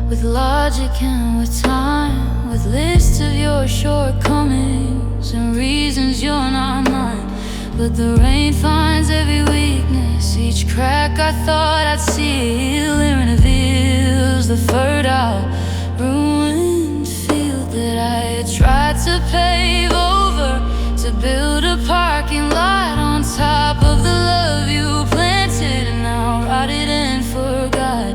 [SPEAKER 1] with logic and with time, with lists of your shortcomings and reasons you're not mine. But the rain finds every weakness, each crack I thought I'd seal, and reveals the fertile, ruined field that I had tried to pave over, to build a parking lot on top of the love you planted and now rotted and forgot.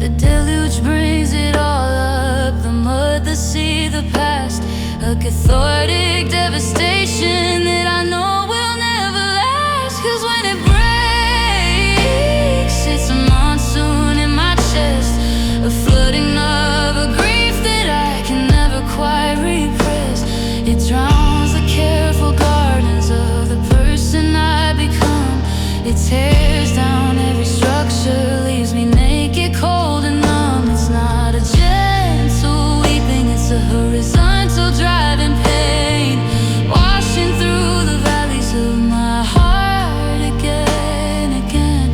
[SPEAKER 1] The deluge brings it all up, the mud, the sea, the past, a cathartic devastation that I know will never last. 'Cause when it breaks, it's a monsoon in my chest, a flooding of a grief that I can never quite repress. It drowns the careful gardens of the person I become. It tears down every structure, leaves me naked, cold and numb. It's not a gentle weeping, it's a horizontal driving pain, washing through the valleys of my heart again, again.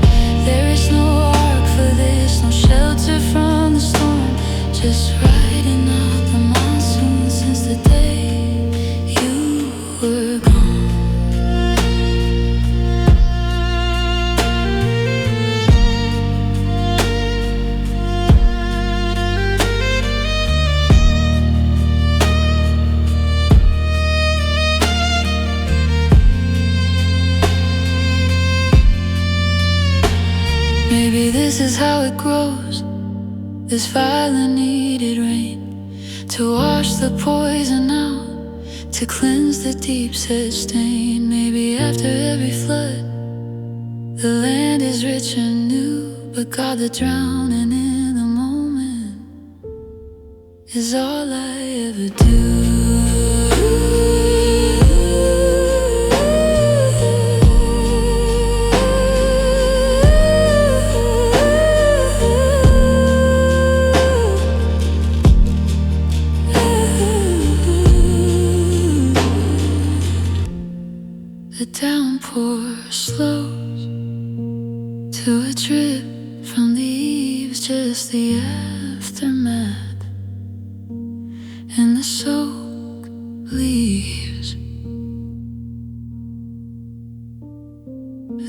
[SPEAKER 1] There is no ark for this, no shelter from the storm, just riding out the monsoon since the day you were gone. Maybe this is how it grows, this violin needed rain to wash the poison out, to cleanse the deep set stain. Maybe after every flood, the land is rich and new, but God, the drowning in the moment is all I ever do. The downpour slows to a drip from the eaves, just the aftermath, and the soak leaves.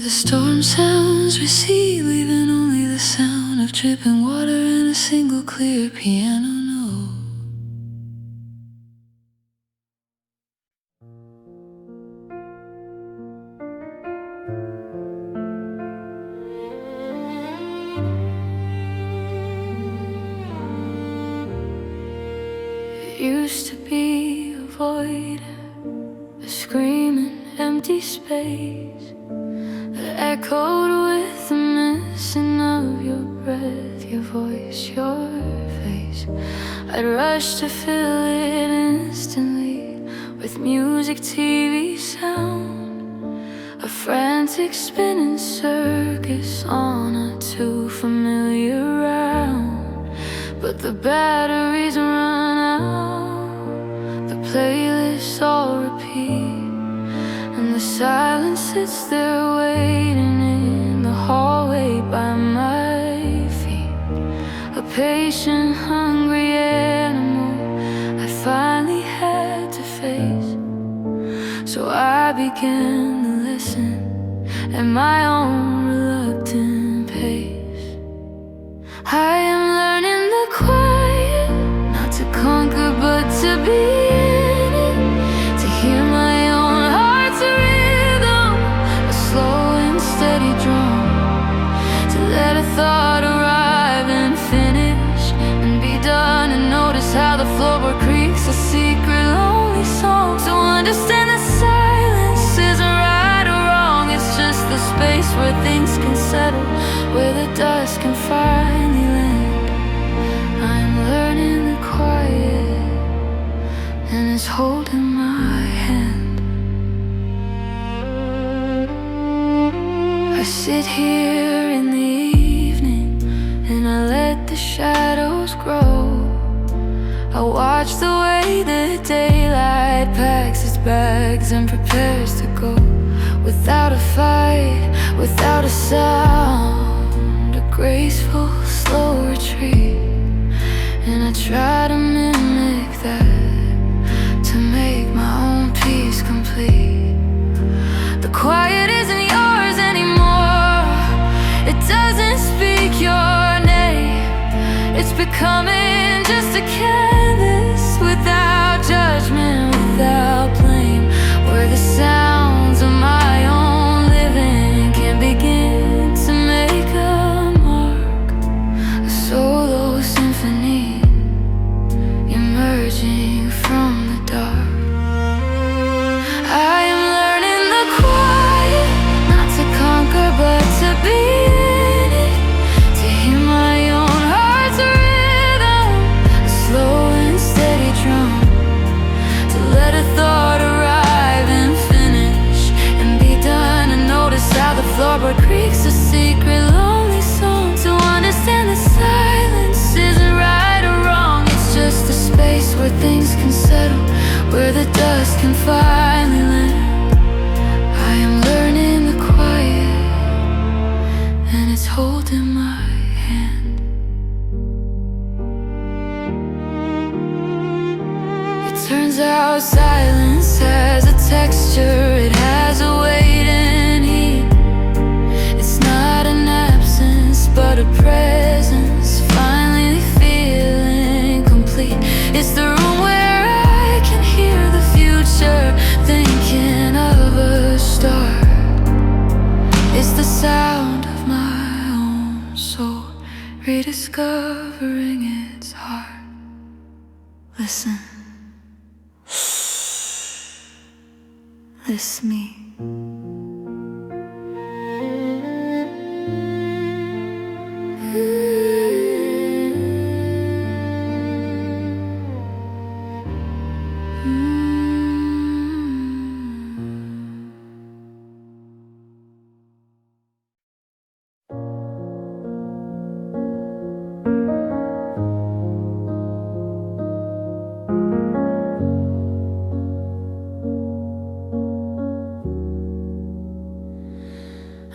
[SPEAKER 1] The storm sounds recede, leaving only the sound of dripping water and a single clear piano note. It used to be a void, a screaming empty space that echoed with the missing of your breath, your voice, your face. I'd rush to fill it instantly with music, TV sound, a frantic spinning circus on a too familiar round. But the batteries run out, the playlists all repeat, and the silence sits there waiting in the hallway by my feet. A patient, hungry animal I finally had to face. So I began to listen at my own reluctant pace. I am learning the quiet, not to conquer but to be in it, to hear my own heart's rhythm, a slow and steady drum, to let a thought arrive and finish and be done, and notice how the floorboard creaks, a secret lonely song. So understand the silence isn't right or wrong, it's just the space where things can settle, where the dust can finally land. I'm learning the quiet, and it's holding my hand. I sit here in the evening and I let the shadows grow. I watch the way the daylight packs its bags and prepares to go. Without a fight, without a sound, a graceful, slow retreat. And I try to mimic that, to make my own peace complete. The quiet isn't yours anymore, it doesn't speak your name. It's becoming just a canvas, without judgment, without blame, where the sounds of my own living can begin to make a mark, a solo symphony emerging from the dark. I am learning the quiet, not to conquer but to be in it, to hear my own heart's rhythm, a slow and steady drum, to let a thought arrive and finish and be done, and notice how the floorboard creaks, a secret lonely song. To understand the silence isn't right or wrong, it's just a space where things can settle, where the dust can finally land. I am learning the quiet, and it's holding my hand. It turns out silence has a texture, it has a weight and heat. It's not an absence but a presence, finally feeling complete. It's the room where I can hear the future, thinking of a start. It's the sound of my own soul, rediscovering its heart. Listen, this me.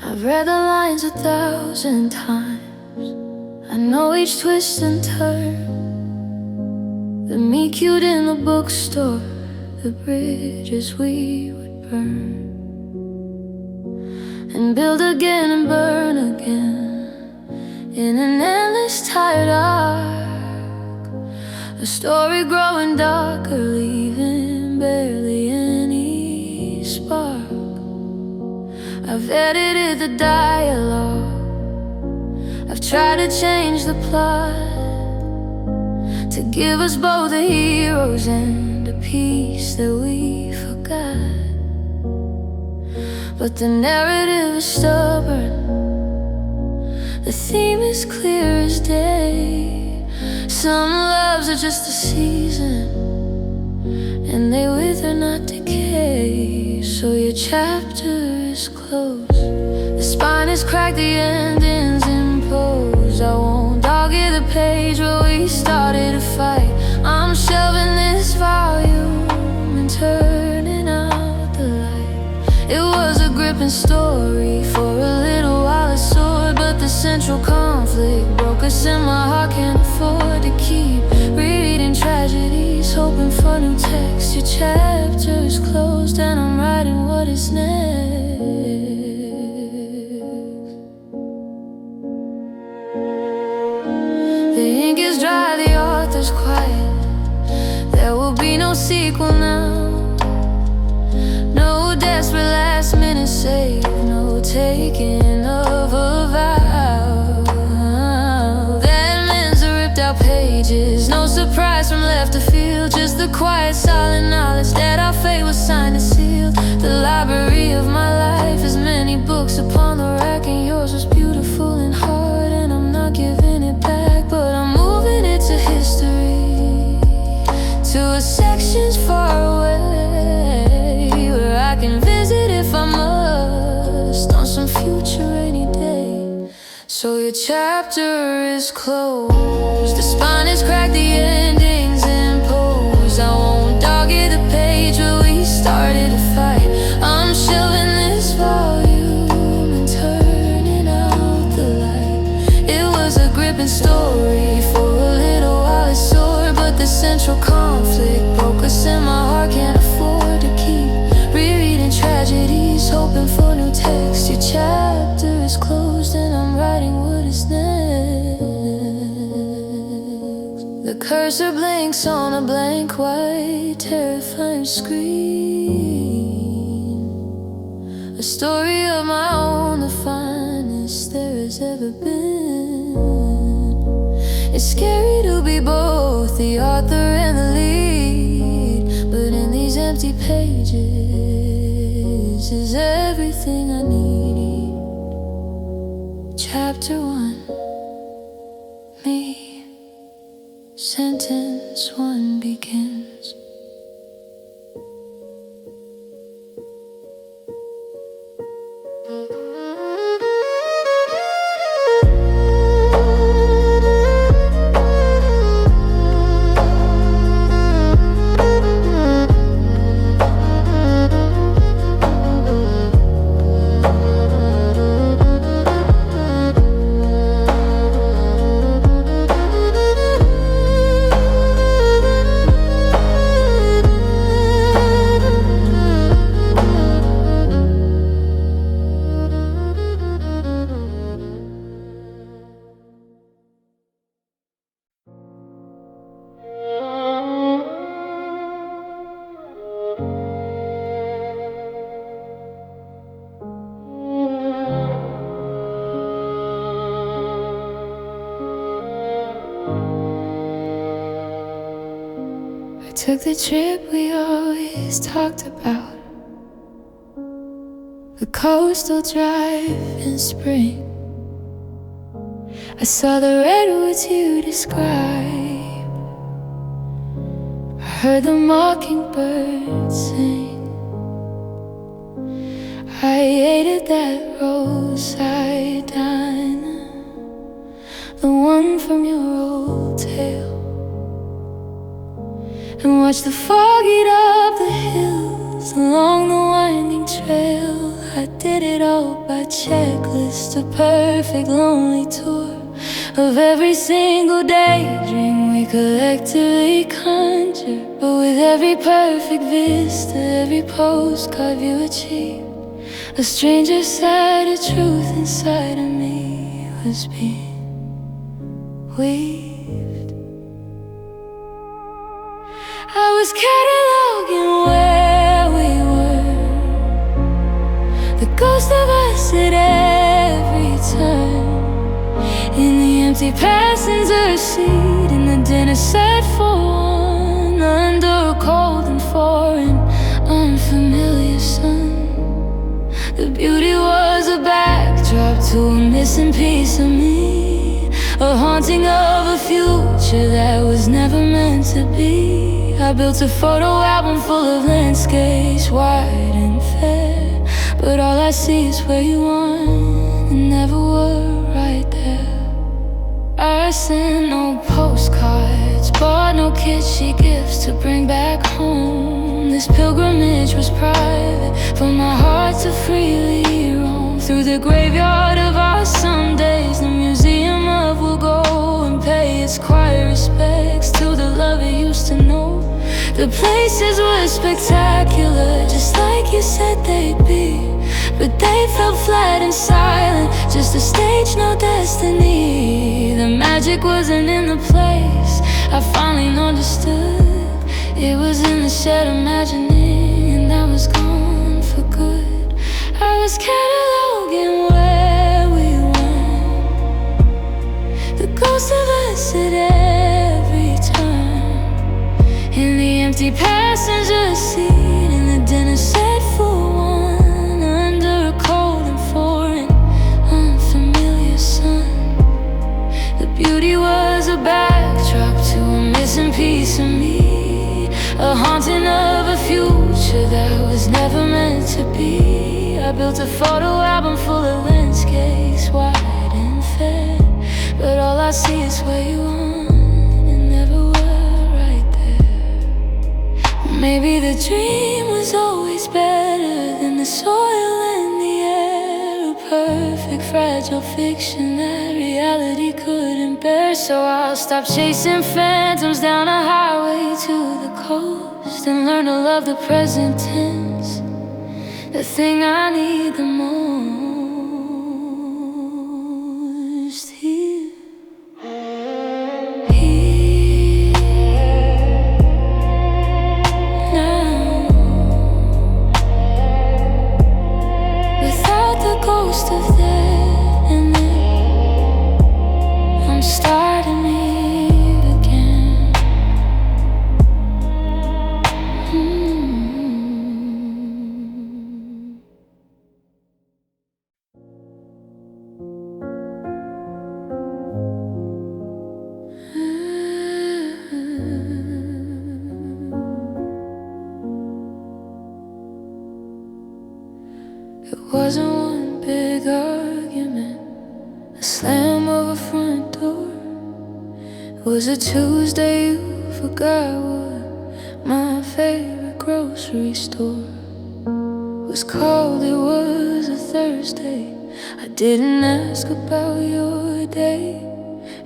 [SPEAKER 1] I've read the lines 1,000 times, I know each twist and turn, the meet cute in the bookstore, the bridges we would burn, and build again and burn again, in an endless tired arc, a story growing darker, leaving barely any spark. I've edited the dialogue, I've tried to change the plot, to to give us both the heroes and a piece that we forgot. But the narrative is stubborn, the theme is clear as day. Some loves are just a season, and they wither, not decay. So your chapter is closed, the spine is cracked, the ending's imposed. I won't dog-ear the page where we started a fight. I'm shelving this volume and turning out the light. It was a gripping story, for a little while it soared, but the central conflict broke us and my heart can't afford to keep rereading tragedies, hoping for new text. Your chapter is closed and I'm writing what is next. The ink is dry, the author's quiet. There will be no sequel now. No desperate last minute save, no taking of a vow. That ends the ripped out pages, no surprise from left to field, just the quiet silent knowledge that our fate was signed and sealed. The library of my life has many books upon the rack, and yours was beautiful and hard, and I'm not giving it back, but I'm moving it to history, to a sections far away, where I can visit if I must, on some future rainy day. So your chapter is closed, the spine is cracked, the ending's imposed. I won't dog-ear the page where we started a fight. I'm shelving this volume and turning out the light. It was a gripping story, for a little while it soared, but the central conflict broke us and my heart can't afford to keep rereading tragedies, hoping for new text. Your chapter is closed and I'm writing what is next. The cursor blinks on a blank white, terrifying screen. A story of my own, the finest there has ever been. It's scary to be both the author and the lead, but in these empty pages is everything I need. Chapter 1, me. Sentence 1 begins. Took the trip we always talked about, the coastal drive in spring. I saw the redwoods you describe, I heard the mockingbird sing. I ate at that roadside diner, the one from your old tale, and watch the fog eat up the hills along the winding trail. I did it all by checklist, a perfect lonely tour of every single daydream we collectively conjure. But with every perfect vista, every postcard you achieved, a stranger side of truth inside of me was being weaved. I was cataloging where we were, the ghost of us at every turn, in the empty passenger seat, in the dinner set for one under a cold and foreign, unfamiliar sun. The beauty was a backdrop to a missing piece of me, a haunting of a future that was never meant to be. I built a photo album full of landscapes, wide and fair, but all I see is where you are and never were right there. I sent no postcards, bought no kitschy gifts to bring back home. This pilgrimage was private, for my heart to freely roam through the graveyard of our Sundays. The museum of will go and pay its quiet respects to the love it used to know. The places were spectacular, just like you said they'd be, but they felt flat and silent, just a stage, no destiny. The magic wasn't in the place, I finally understood. It was in the shared imagining, and I was gone for good. I was cataloging where we went, the ghost of us at every turn, in the empty passenger seat, in the dinner set for one under a cold and foreign, unfamiliar sun. The beauty was a backdrop to a missing piece of me, a haunting of a future that was never meant to be. I built a photo album full of landscapes, wide and fair, but all I see is where you are and never were right there. Maybe the dream was always better than the soil and the air, a perfect fragile fiction that reality couldn't bear. So I'll stop chasing phantoms down a highway to the coast and learn to love the present tense, the thing I need the most here. Now, without the ghost of that and then, I'm starting here again. It wasn't one big argument, a slam of a front door. It was a Tuesday, you forgot what my favorite grocery store was called. It was a Thursday, I didn't ask about your day.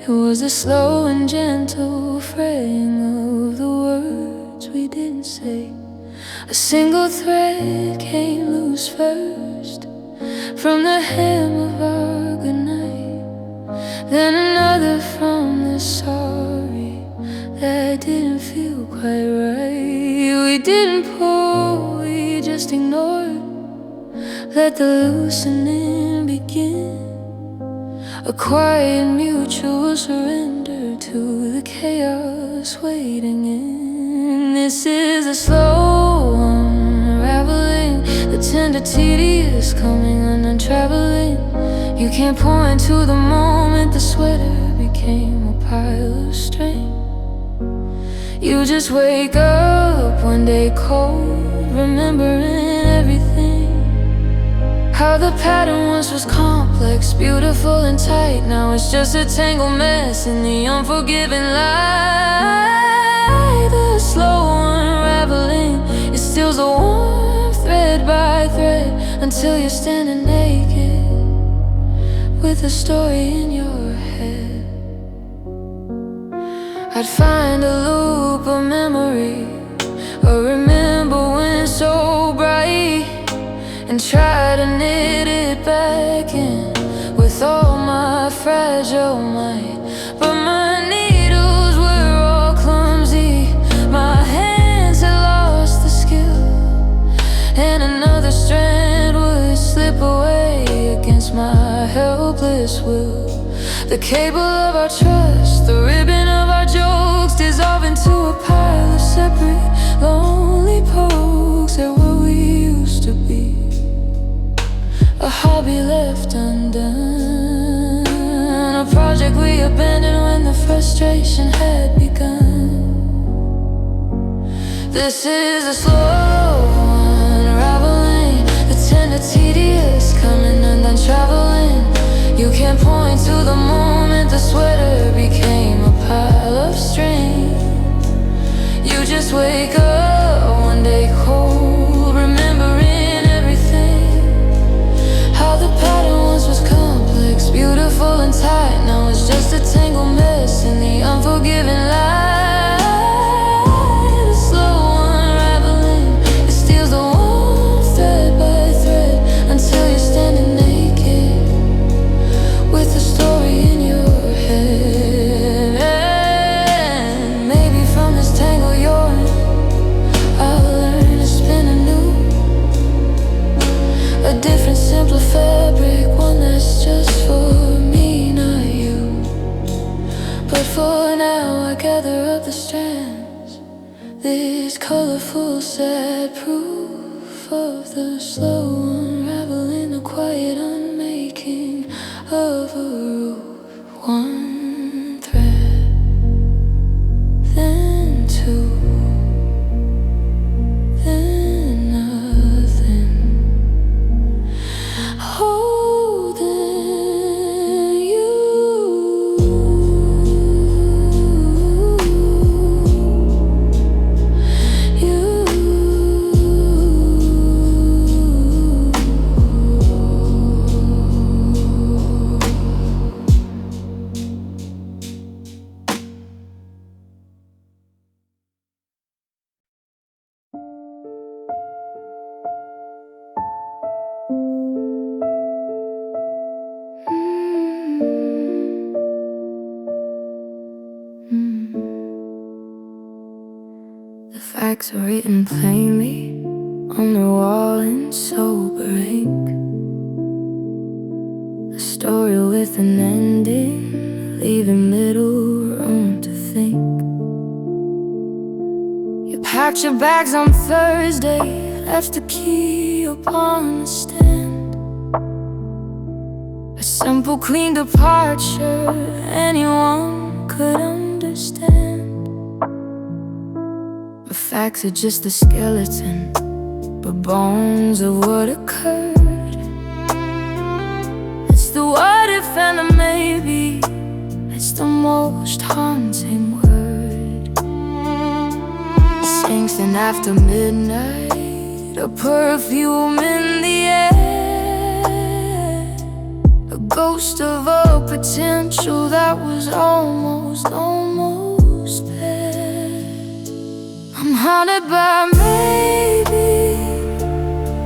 [SPEAKER 1] It was a slow and gentle fraying of the words we didn't say. A single thread came loose first from the hem of our goodnight, then another from the sorry that didn't feel quite right. We didn't pull, we just ignored, let the loosening begin, a quiet mutual surrender to the chaos waiting in. This is a slow unraveling, the tender tedious coming and untraveling. You can't point to the moment the sweater became a pile of strain. You just wake up one day cold, remembering everything, how the pattern once was complex, beautiful and tight. Now it's just a tangled mess in the unforgiving light. The slow unraveling, it steals a warm thread by thread until you're standing naked with a story in your head. I'd find a loop of memory, or remember when so bright, and try to knit it back in with all my fragile might. But my needles were all clumsy, my hands had lost the skill, and another strand would slip away against my helpless will. The cable of our trust, the ribbon of our joy, a hobby left undone, a project we abandoned when the frustration had begun. This is a slow unraveling, the tender, tedious, coming undone, traveling. You can't point to the moment the sweater became a pile of string. You just wake up one day cold, remembering everything. How the pattern once was complex, beautiful and tight, now it's just a tangled mess in the unforgiving light. A slow unraveling, it steals the warmth thread by thread, until you're standing naked with a story in your head. And maybe from this tangle you're in, I'll learn to spin anew, a different, simpler fabric, one that's just for me, not you. But for now I gather up the strands, this colorful, sad proof of the slow unraveling, the quiet unmaking of a roof. One thread, then two, then nothing. Holding you, The facts are written plainly on the wall in sober ink, a story with an ending, leaving little room to think. You packed your bags on Thursday, left the key upon the stand, a simple, clean departure anyone could understand. The facts are just a skeleton, but bones of what occurred. It's the what if and the maybe, it's the most haunting word. Sinks in after midnight, a perfume in the air, a ghost of a potential that was almost there. I'm haunted by maybe,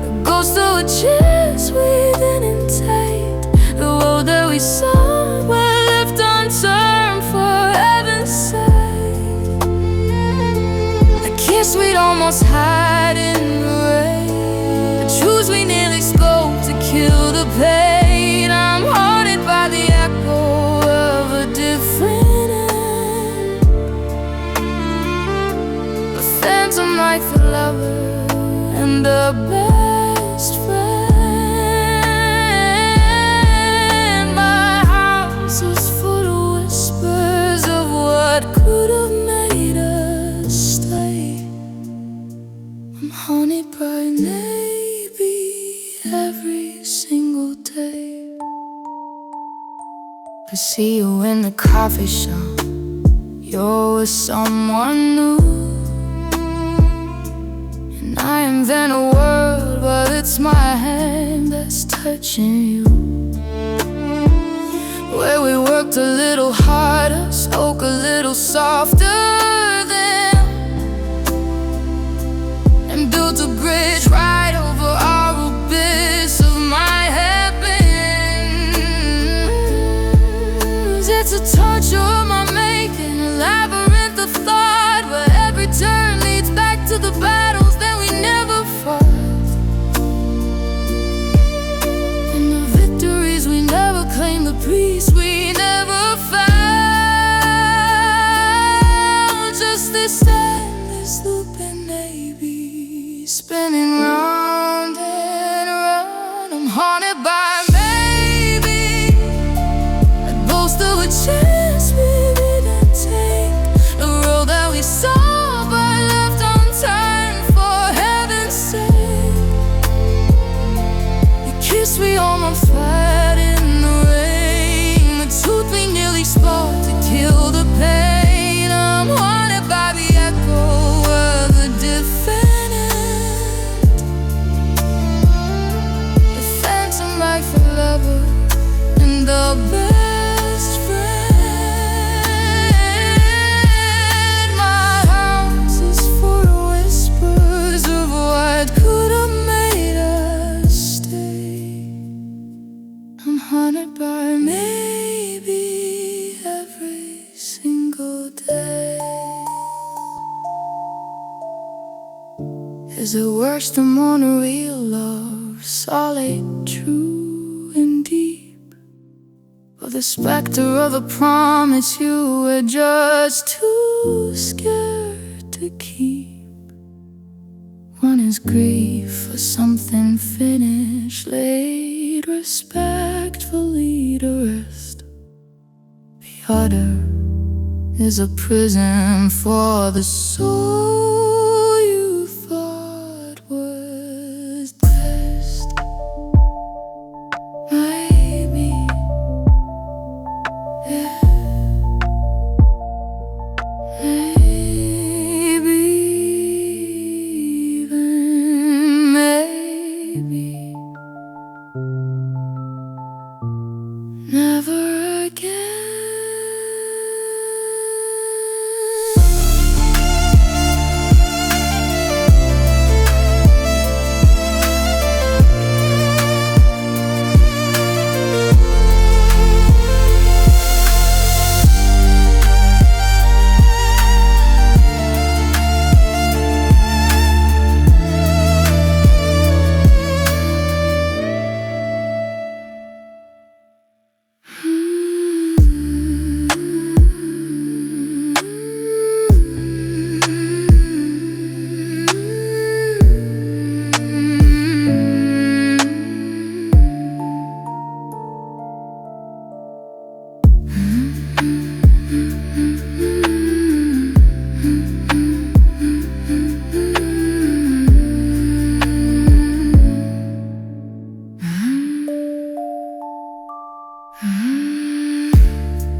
[SPEAKER 1] the ghost of a chance we didn't take, the road that we saw were left unturned for heaven's sake. The kiss we'd almost had in the rain, the truths we nearly spoke to kill the pain. I'm haunted by the echo of a different end, a phantom like the lover and the best friend. My house is full of whispers of what could have made us stay. I'm haunted by maybe every single day. I see you in the coffee shop, you're with someone new, and I invent a word, but it's my hand that's touching you. Where we worked a little harder, spoke a little softer then, and built a bridge right over our abyss of my heavens. It's a touch of my making, a labyrinth of thought, where every turn leads back to the battles that we never fought, and the victories we never claimed, the peace we never found. single day. Is it worse to mourn a real love, solid, true and deep, or the specter of a promise you were just too scared to keep? One is grief for something finished, laid respectfully to rest. The other is a prison for the soul you thought was best. Maybe, yeah. Maybe, even maybe, never again.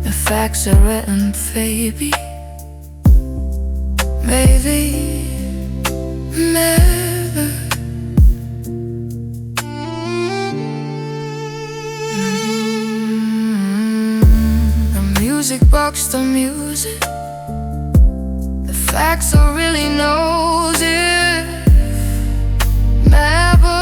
[SPEAKER 1] The facts are written, baby. Maybe, never. The music box, the music. The facts are really knows it. Never.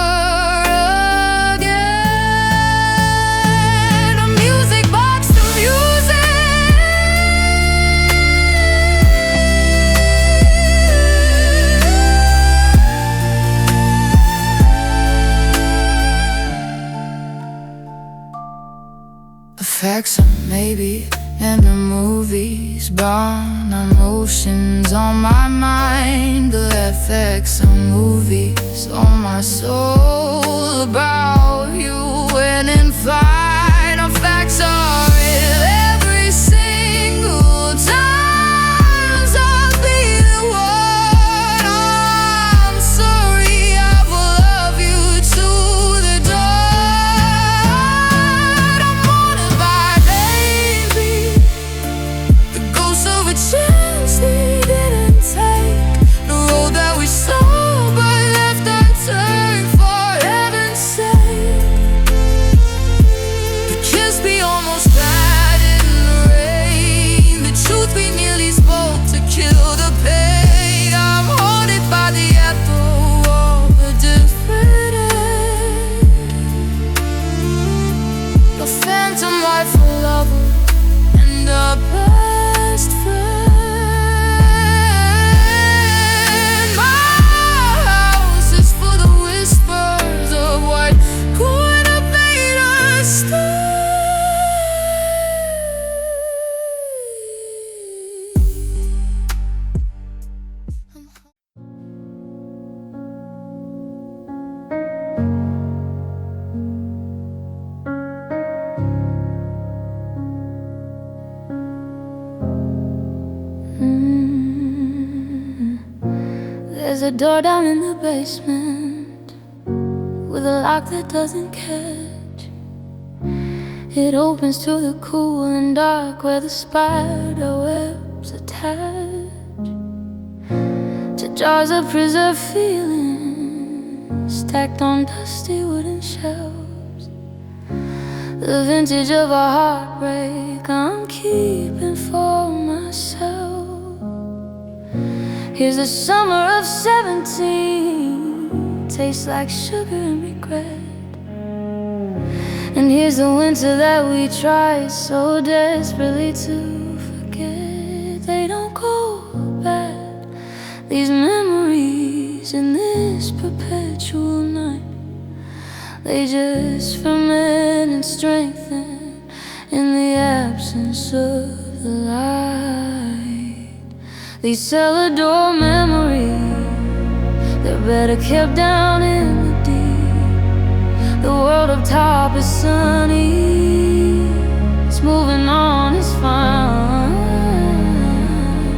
[SPEAKER 1] Facts are maybe in the movies, born emotions on my mind. The effects of movies on my soul, about you winning fight. Our facts are real every single time. I'll be the one. I'm sorry, I will love you to the dawn. I'm wanted by baby, the ghost of a chance they didn't take, the road that we saw but left unturned. For heaven's sake, the kiss we almost had in the rain, the truth we nearly spoke to kill the pain. I'm haunted by the echo of a different end, the phantom wife, a lover, and a best friend. My house is full of whispers of what could have made us stay. There's a door down in the basement with a lock that doesn't catch. It opens to the cool and dark where the spider webs attach to jars of preserved feelings stacked on dusty wooden shelves. The vintage of a heartbreak I'm keeping for myself. Here's the summer of 17, tastes like sugar and regret. And here's the winter that we tried so desperately to forget. These memories in this perpetual night, they just ferment and strengthen in the absence of the light. These cellar door memories, they're better kept down in the deep. The world up top is sunny, it's moving on, it's fine.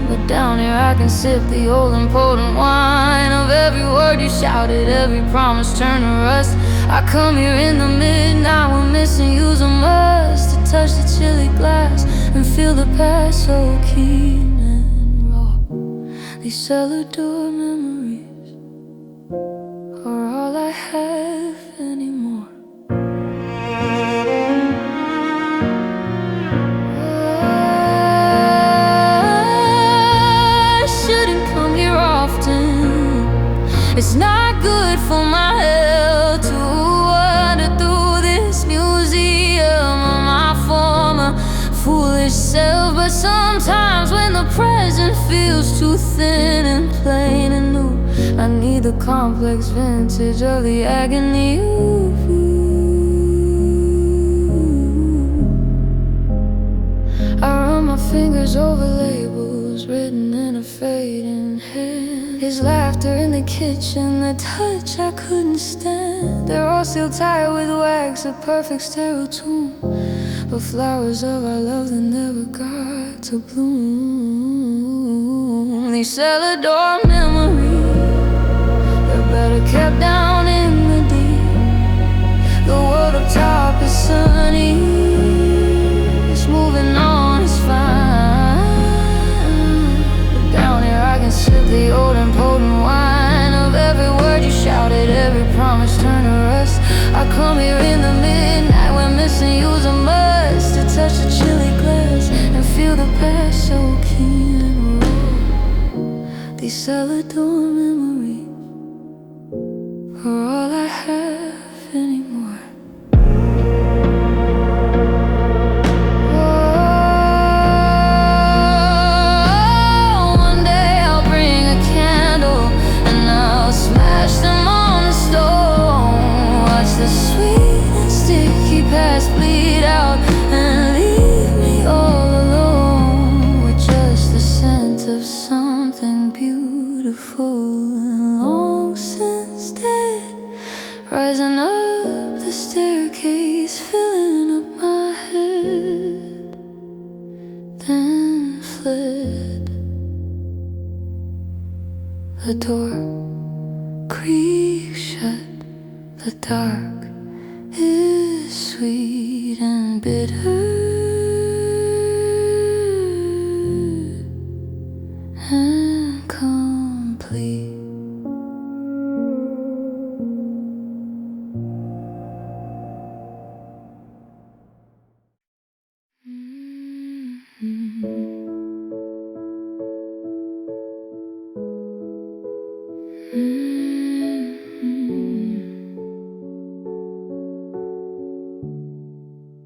[SPEAKER 1] But down here I can sip the old important wine of every word you shouted, every promise turned to rust. I come here in the midnight when missing you's a must, to touch the chilly glass and feel the past so keen and raw. These cellar door memories are all I have anymore. I shouldn't come here often, it's not good for my health to wander through this museum of my former foolish self. But sometimes when the present feels too thin and plain and new, I need the complex vintage of the agony. I run my fingers over labels written in a fading hand. His laughter in the kitchen, the touch I couldn't stand. They're all still tied with wax, a perfect sterile tomb, but flowers of our love that never got to bloom. These cellar door memories, they're better kept down in the deep. The world up top is sunny, it's moving on, it's fine. But down here I can sip the old and potent wine of every word you shouted, every promise turned to rust. I come here in the midnight when missing you's a must, to touch the chilly glass and feel the past so keen and raw. These cellar door memories are all I have anymore. Oh, one day I'll bring a candle and I'll smash them on the stone. Watch the sweet and sticky past bleed out and leave me all alone with just the scent of something beautiful and long since dead, rising up the staircase, filling up my head, then fled. The door creaks shut, the dark is sweet and bitter and complete.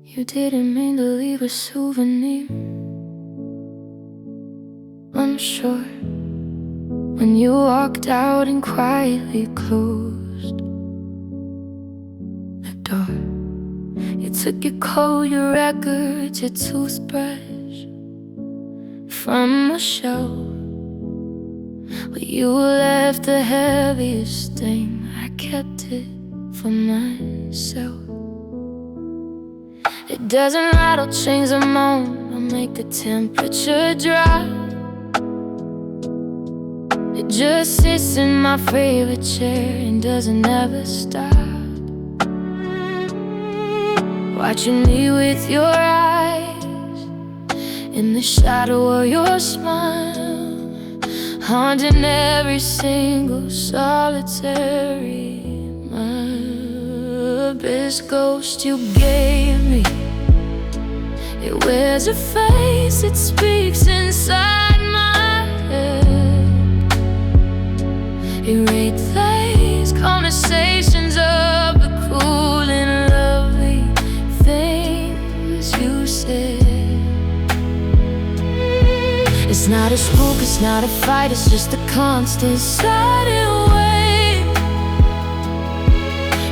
[SPEAKER 1] You didn't mean to leave a souvenir. Unsure when you walked out and quietly closed the door. You took your coat, your records, your toothbrush from the shelf, but you left the heaviest stain. I kept it for myself. It doesn't rattle, chains a moan, or make the temperature drop. It just sits in my favorite chair and doesn't ever stop, watching me with your eyes in the shadow of your smile, haunting every single solitary mile. Best ghost you gave me, it wears a face, it speaks inside my head. It replays conversations of the cool and lovely things you said. It's not a spook, it's not a fight, it's just a constant silent wave.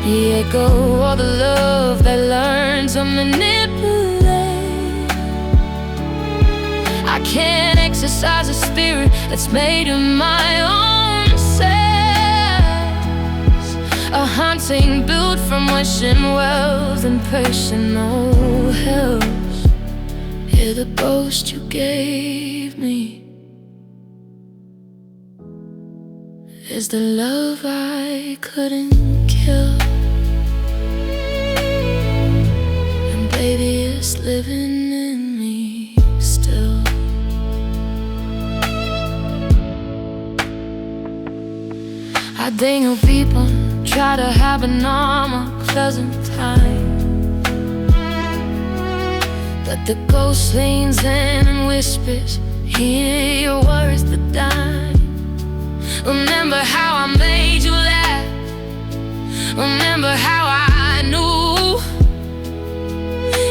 [SPEAKER 1] The echo of the love that learned to manipulate. I can't exercise a spirit that's made of my own cells. A haunting built from wishing wells and personal hells. Hear the ghost you gave me is the love I couldn't kill. And baby, it's living in me still. I think of people try to have a normal, pleasant time, but the ghost leans in and whispers, hear your words but dime. Remember how I made you laugh. Remember how I knew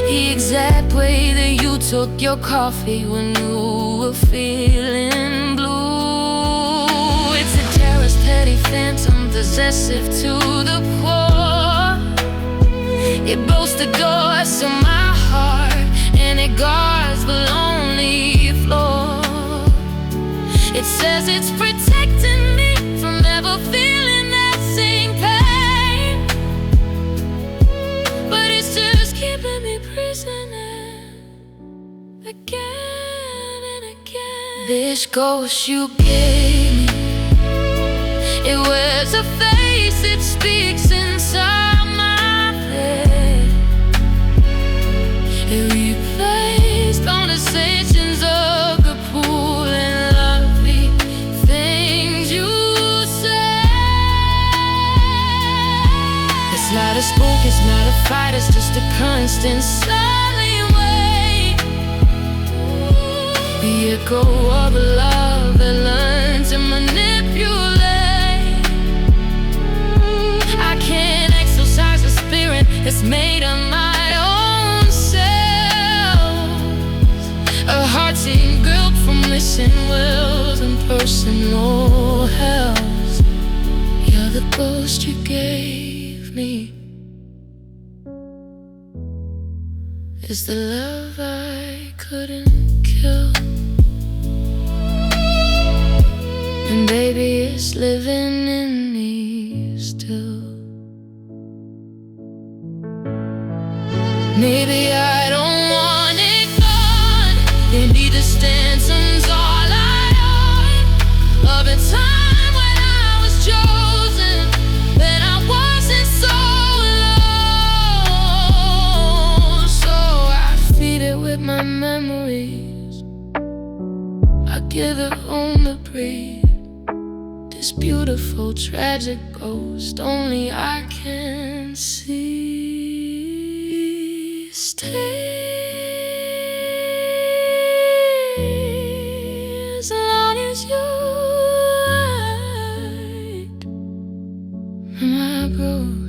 [SPEAKER 1] the exact way that you took your coffee when you were feeling blue. It's a terror's petty phantom, possessive to the core. It bolts the doors to my heart, and it guards the lonely floor. It says it's protecting me from ever feeling that same pain, but it's just keeping me prisoner again and again. This ghost you gave me, it wears a face, it speaks inside my head. It replays conversations of the pool and lovely things you say. It's not a spook, it's not a fight, it's just a constant silent wave. The echo of a love that learned to manipulate. I can't exercise a spirit that's made of my own cells. A haunting built from missing wills and personal hells. You're the ghost you gave me is the love I couldn't kill. And baby, it's living in me still. Maybe I don't want it gone. Maybe the Stanton's all I own. Of a time when I was chosen, when I wasn't so alone. So I feed it with my memories. I give it room to breathe. This beautiful, tragic ghost only I can see. Stay as long as you like my ghost.